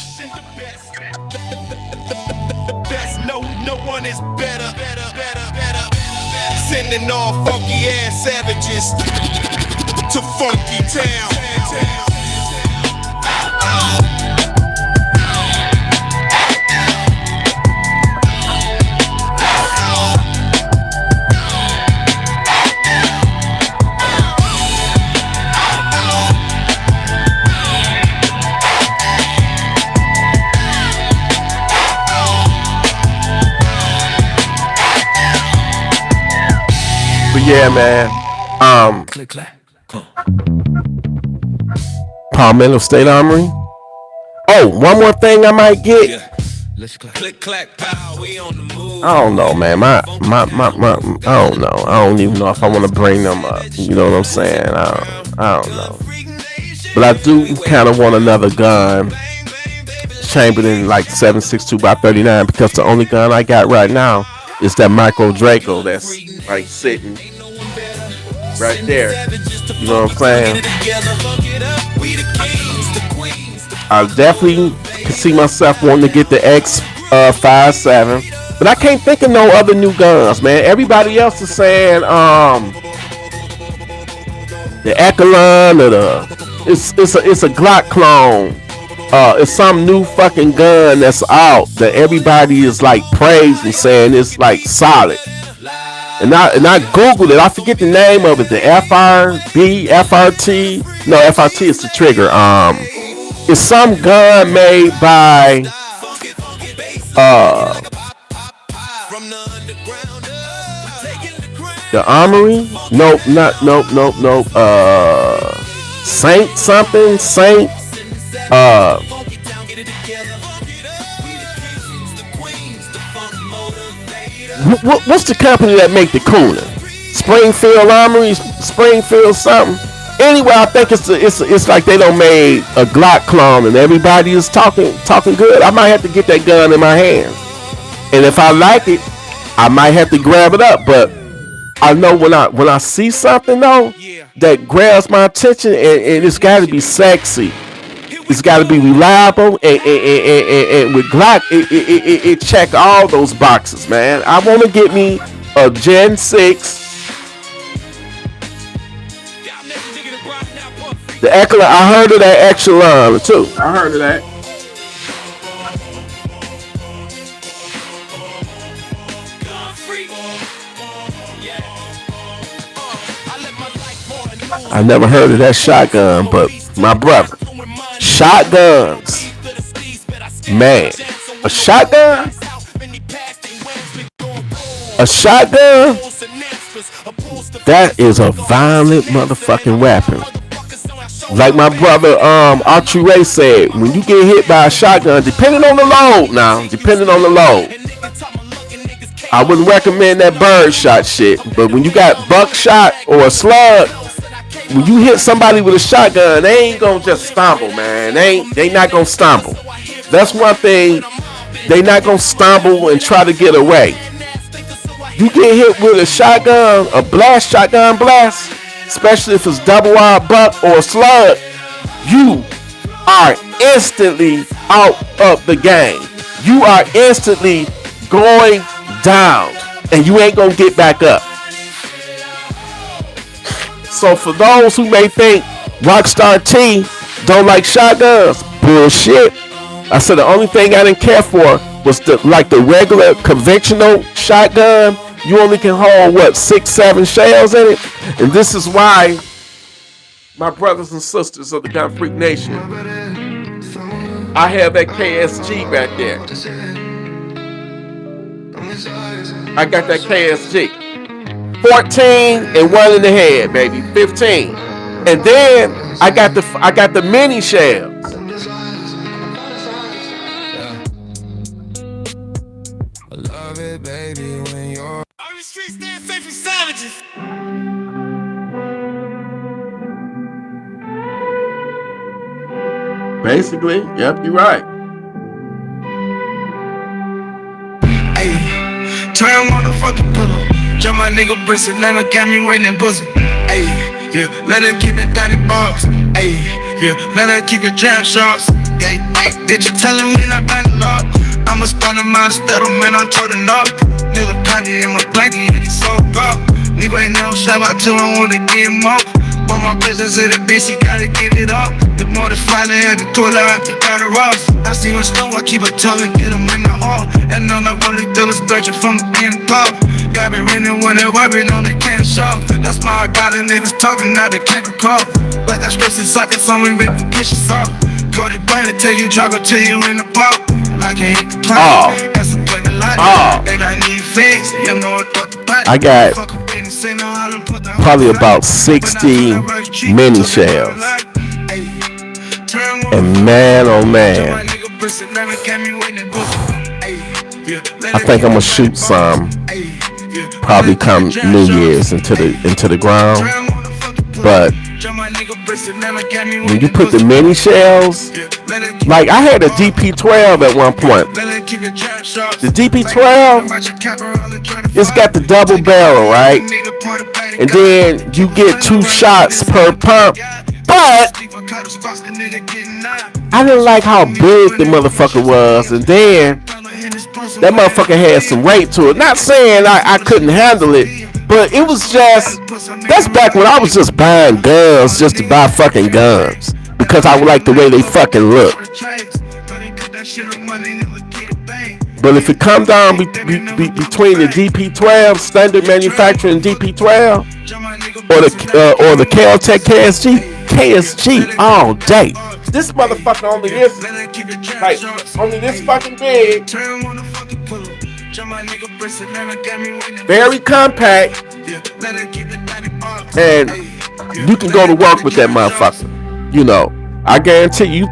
No one is better. Sending all funky ass savages to funky town. But yeah, man. Palmetto State Armory. Oh, one more thing I might get. Yeah. Click, clack, pow, we on the move. I don't know, man. My, I don't know. I don't even know if I want to bring them up. You know what I'm saying? I don't know. But I do kind of want another gun chambered in like 7.62x39 because the only gun I got right now is that Micro Draco that's like sitting right there. You know what I'm saying? I definitely can see myself wanting to get the X57, but I can't think of no other new guns, man. Everybody else is saying the Echelon or it's a Glock clone. It's some new fucking gun that's out that everybody is like praising, saying it's like solid. And I googled it. I forget the name of it. The FRT. No, FRT is the trigger. It's some gun made by the Armory. Nope. Saint something. Saint. What's the company that make the cooler? Springfield Armory, Springfield something. Anyway, I think it's like they don't made a Glock clone and everybody is talking good. I might have to get that gun in my hands, and if I like it, I might have to grab it up. But I know when I see something though that grabs my attention, and it's got to be sexy. It's got to be reliable, and with Glock, it check all those boxes, man. I want to get me a Gen 6. The Echelon, I heard of that Echelon too. I heard of that. I never heard of that shotgun, but my brother. Shotguns, man, a shotgun, that is a violent motherfucking weapon. Like my brother Archie Ray said, when you get hit by a shotgun, depending on the load, I wouldn't recommend that bird shot shit, but when you got buckshot or a slug, when you hit somebody with a shotgun, they ain't gonna just stumble, man. They not gonna stumble. That's one thing. They not gonna stumble and try to get away. You get hit with a shotgun, a shotgun blast, especially if it's double wide buck or a slug, you are instantly out of the game. You are instantly going down, and you ain't gonna get back up. So for those who may think Rockstar T don't like shotguns, bullshit. I said the only thing I didn't care for was the regular conventional shotgun. You only can hold 6-7 shells in it, and this is why my brothers and sisters of the Gun Freak Nation, I have that KSG back there. I got that KSG. 14 and 1 in the head, baby. 15. And then I got the mini shells. safe from savages. Basically, yep, you're right. Ayy, turn motherfucking pillow. Jump my nigga bristle, let her got me waiting bosom. Ayy, yeah, let her keep it 30 bucks. Ayy, yeah, let her keep it jam shots. Ayy, did you tell him we not bad enough? I'ma start a mind steady, man, I'm turning up. Nigga patty in my blanket, it's so rough. Nigga ain't no shot, I tell him wanna get him up. But my business in the bitch, she gotta give it up. The more the flying at the toilet, I have to cut her off. I see her slow, I keep her telling, get him in the hall. And all I wanna do is searching from the end top. Got me renting when they're working on the can shop. That's why I got the niggas talking, now they can't recall. But that stress is like it's only written kitchen salt. Go to brain until you drop it till you in the pop. I can't hit the plane, that's a play the light. They got need fix, you know what the bite. I got probably about 60 mini shells. And man, oh man, I think I'm gonna shoot some probably come New Year's into the ground. But when you put the mini shells, like I had a DP12 at one point. The DP12, it's got the double barrel, right? And then you get 2 shots per pump. But I didn't like how big the motherfucker was, and then that motherfucker had some weight to it. Not saying I couldn't handle it, but it was just, that's back when I was just buying guns just to buy fucking guns because I like the way they fucking look. But if it come down between the DP12 standard manufacturing DP12 or the Caltech KSG all day. This motherfucker only this, like only this fucking big, very compact, and you can go to work with that motherfucker. You know, I guarantee you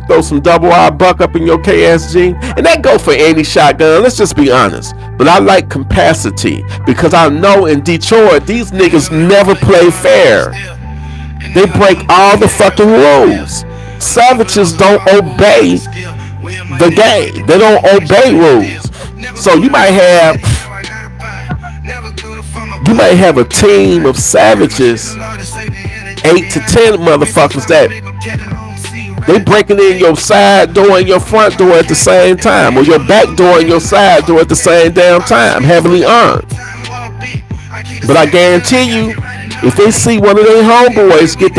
throw some double R buck up in your KSG, and that go for any shotgun. Let's just be honest. But I like capacity because I know in Detroit these niggas never play fair. They break all the fucking rules. Savages don't obey the game. They don't obey rules. So you might have a team of savages, 8 to 10 motherfuckers that they breaking in your side door and your front door at the same time, or your back door and your side door at the same damn time, heavily armed. But I guarantee you, if they see one of their homeboys get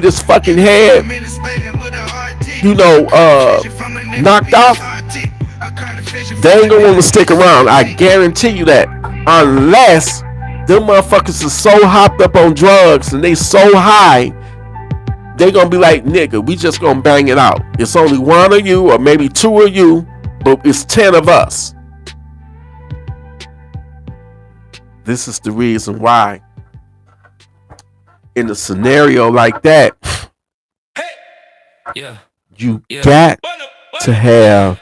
his fucking head, you know, knocked off, they ain't gonna want to stick around. I guarantee you that. Unless them motherfuckers are so hopped up on drugs and they so high, they gonna be like, nigga, we just gonna bang it out. It's only one of you or maybe 2 of you, but it's 10 of us. This is the reason why in a scenario like that, you got to have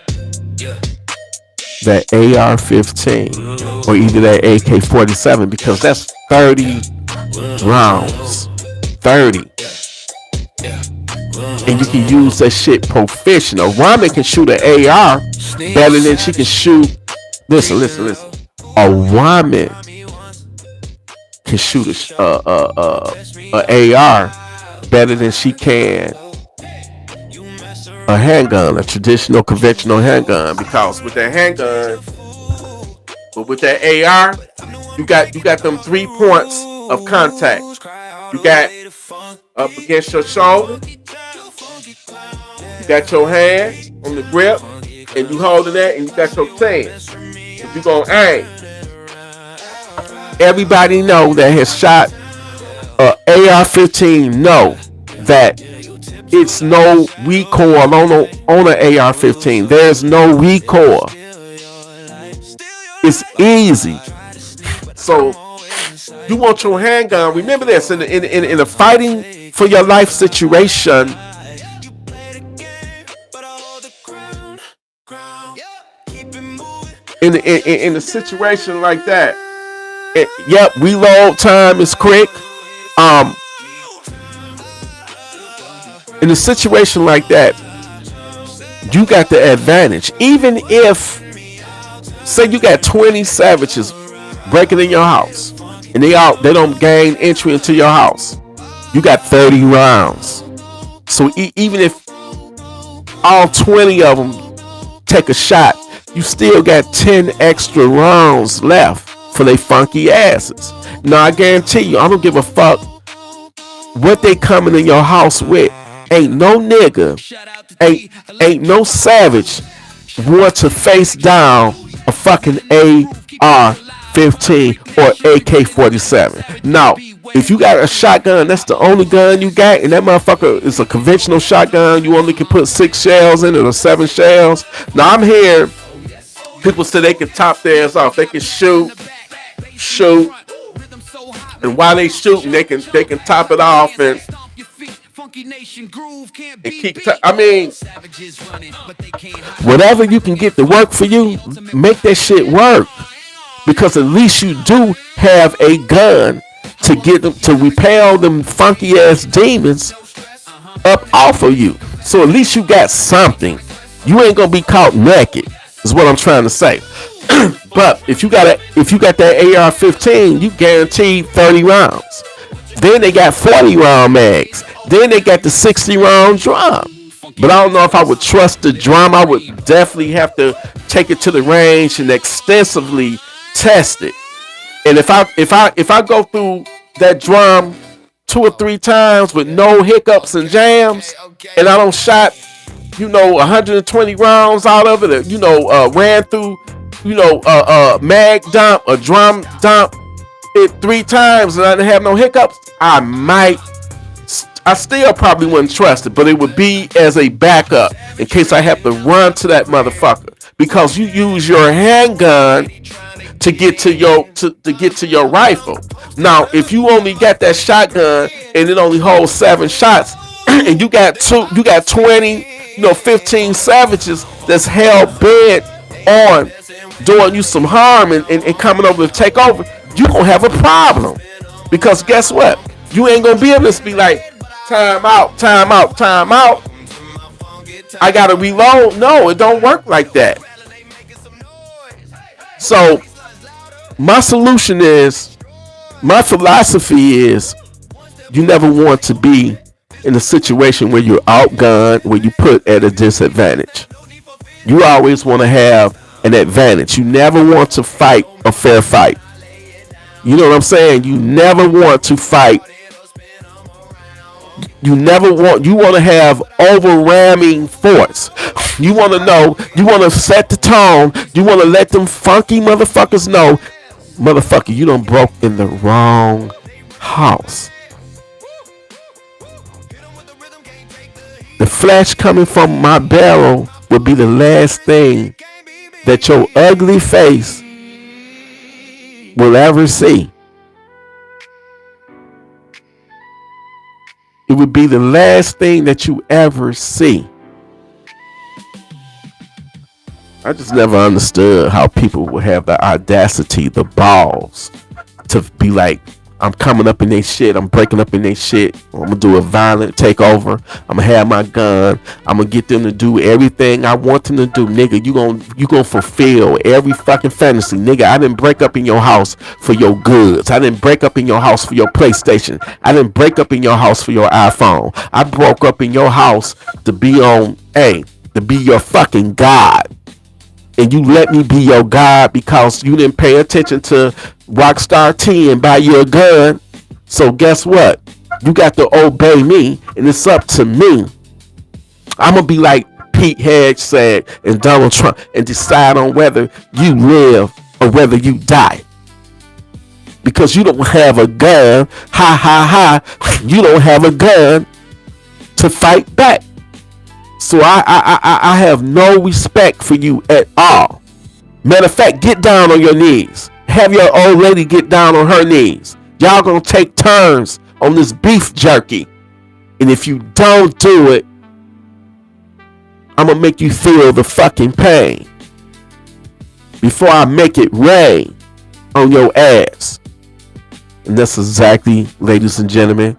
that AR-15 or either that AK-47 because that's 30 rounds. 30. And you can use that shit professional. Woman can shoot an AR better than she can shoot. Listen. A woman can shoot a AR better than she can a handgun, a traditional conventional handgun, because with that handgun, but with that AR, you got them 3 points of contact. You got up against your shoulder, you got your hand on the grip, and you holding that, and you got your stance. If you gonna aim, everybody know that has shot AR-15 know that it's no recoil on an AR-15. There's no recoil. It's easy. So you want your handgun. Remember this: in a fighting for your life situation, in a situation like that, Yep, reload time is quick. Um, in a situation like that, you got the advantage. Even if, say, you got 20 savages breaking in your house, and they don't gain entry into your house, you got 30 rounds. So even if all 20 of them take a shot, you still got 10 extra rounds left for they funky asses. Now I guarantee you, I don't give a fuck what they coming in your house with. Ain't no nigga, ain't no savage want to face down a fucking AR-15 or AK-47. Now, if you got a shotgun, that's the only gun you got, and that motherfucker is a conventional shotgun, you only can put 6 shells in it or 7 shells. Now I'm hearing people say they can top theirs off, they can shoot, and while they shooting, they can top it off and keep. I mean, whatever you can get to work for you, make that shit work, because at least you do have a gun to get them to repel them funky ass demons up off of you. So at least you got something. You ain't gonna be caught naked, is what I'm trying to say. But if you got that AR-15, you guaranteed 30 rounds. Then they got 40 round mags. Then they got the 60 round drum. But I don't know if I would trust the drum. I would definitely have to take it to the range and extensively test it. And if I go through that drum 2 or 3 times with no hiccups and jams, and I don't shot 120 rounds out of it, or, ran through mag dump or drum dump it 3 times and I didn't have no hiccups, I still probably wouldn't trust it, but it would be as a backup in case I have to run to that motherfucker, because you use your handgun to get to your rifle. Now, if you only got that shotgun and it only holds 7 shots, and you got 20, 15 savages that's hell bent on doing you some harm and coming over to take over, you gonna have a problem. Because guess what? You ain't gonna be able to be like, time out. I gotta reload. No, it don't work like that. So my philosophy is, you never want to be in a situation where you're outgunned, where you put at a disadvantage. You always want to have an advantage. You never want to fight a fair fight. You know what I'm saying? You never want to fight. You want to have overwhelming force. You want to know, you want to set the tone. You want to let them funky motherfuckers know, motherfucker, you done broke in the wrong house. The flash coming from my barrel will be the last thing that your ugly face will ever see. It would be the last thing that you ever see. I just never understood how people would have the audacity, the balls, to be like, I'm coming up in their shit, I'm breaking up in their shit, I'm gonna do a violent takeover, I'm gonna have my gun, I'm gonna get them to do everything I want them to do. Nigga, you gonna fulfill every fucking fantasy. Nigga, I didn't break up in your house for your goods. I didn't break up in your house for your PlayStation. I didn't break up in your house for your iPhone. I broke up in your house to be your fucking God. And you let me be your God because you didn't pay attention to Rockstar T and buy you a gun. So guess what? You got to obey me, and it's up to me. I'm going to be like Pete Hedge said and Donald Trump, and decide on whether you live or whether you die. Because you don't have a gun. You don't have a gun to fight back. So I have no respect for you at all. Matter of fact, get down on your knees. Have your old lady get down on her knees. Y'all gonna take turns on this beef jerky. And if you don't do it, I'm gonna make you feel the fucking pain before I make it rain. on your ass. And that's exactly, ladies and gentlemen,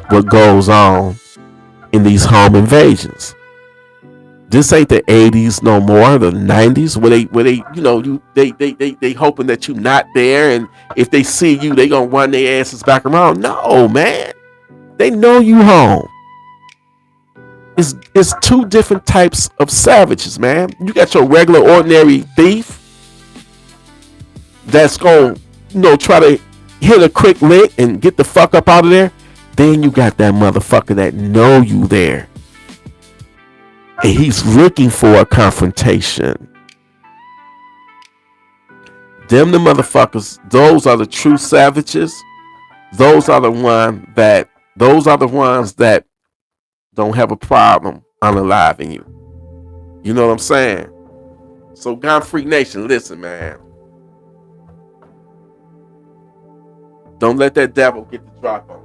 what goes on in these home invasions. This ain't the 80s no more, the 90s, where they you know, they hoping that you not there, and if they see you, they gonna run their asses back around. No, man. They know you home. It's two different types of savages, man. You got your regular ordinary thief that's gonna, try to hit a quick lick and get the fuck up out of there. Then you got that motherfucker that know you there, and he's looking for a confrontation. Them the motherfuckers. Those are the true savages. Those are the ones that don't have a problem unaliving you. You know what I'm saying? So, Gun Freak Nation, listen, man. Don't let that devil get the drop on you.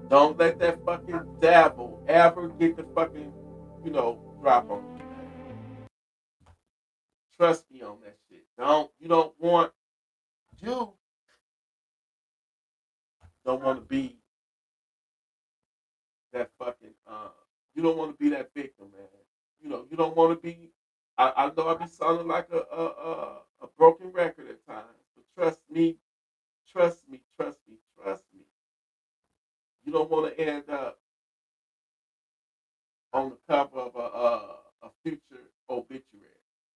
Don't let that fucking devil ever get the fucking, drop on you. Trust me on that shit. You don't want to be that fucking, you don't want to be that victim, man. You don't want to be, I know I be sounding like a broken record at times, but trust me. You don't want to end up on the cover of a future obituary.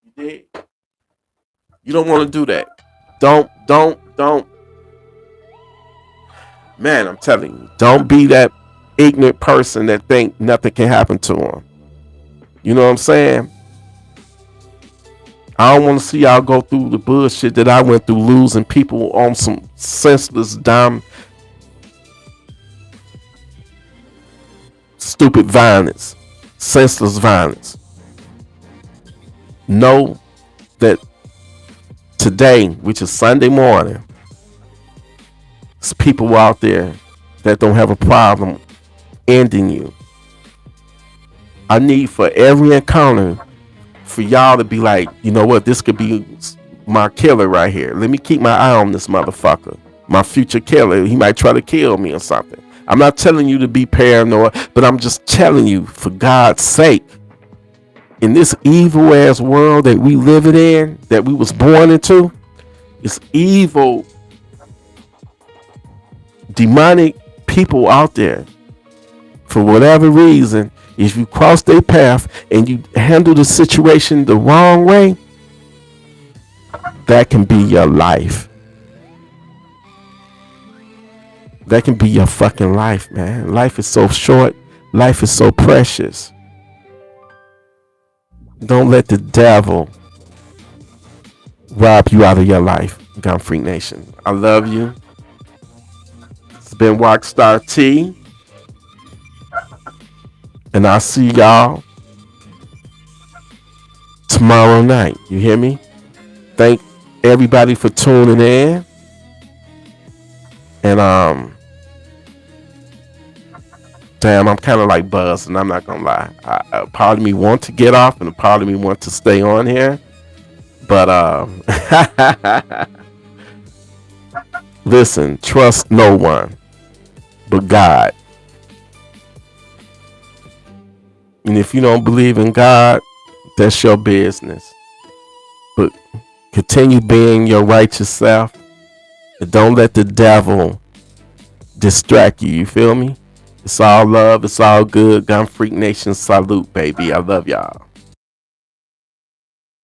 You dig? You don't want to do that. Don't. Man, I'm telling you, don't be that ignorant person that think nothing can happen to them. You know what I'm saying? I don't want to see y'all go through the bullshit that I went through, losing people on some senseless, dumb, stupid violence, senseless violence. Know that today, which is Sunday morning, there's people out there that don't have a problem ending you. I need for every encounter for y'all to be like, you know what, this could be my killer right here. Let me keep my eye on this motherfucker. My future killer. He might try to kill me or something. I'm not telling you to be paranoid, but I'm just telling you, for God's sake, in this evil ass world that we live in, that we was born into, it's evil, demonic people out there. For whatever reason, if you cross their path and you handle the situation the wrong way, that can be your life. That can be your fucking life, man. Life is so short. Life is so precious. Don't let the devil rob you out of your life, Gun Freak Nation. I love you. It's been Rockstar T. And I'll see y'all tomorrow night. You hear me? Thank everybody for tuning in. And damn, I'm kind of like buzzed, and I'm not gonna lie. A part of me want to get off, and a part of me want to stay on here. But listen, trust no one but God. And if you don't believe in God, that's your business. But continue being your righteous self. And don't let the devil distract you. You feel me? It's all love. It's all good. Gun Freak Nation salute, baby. I love y'all.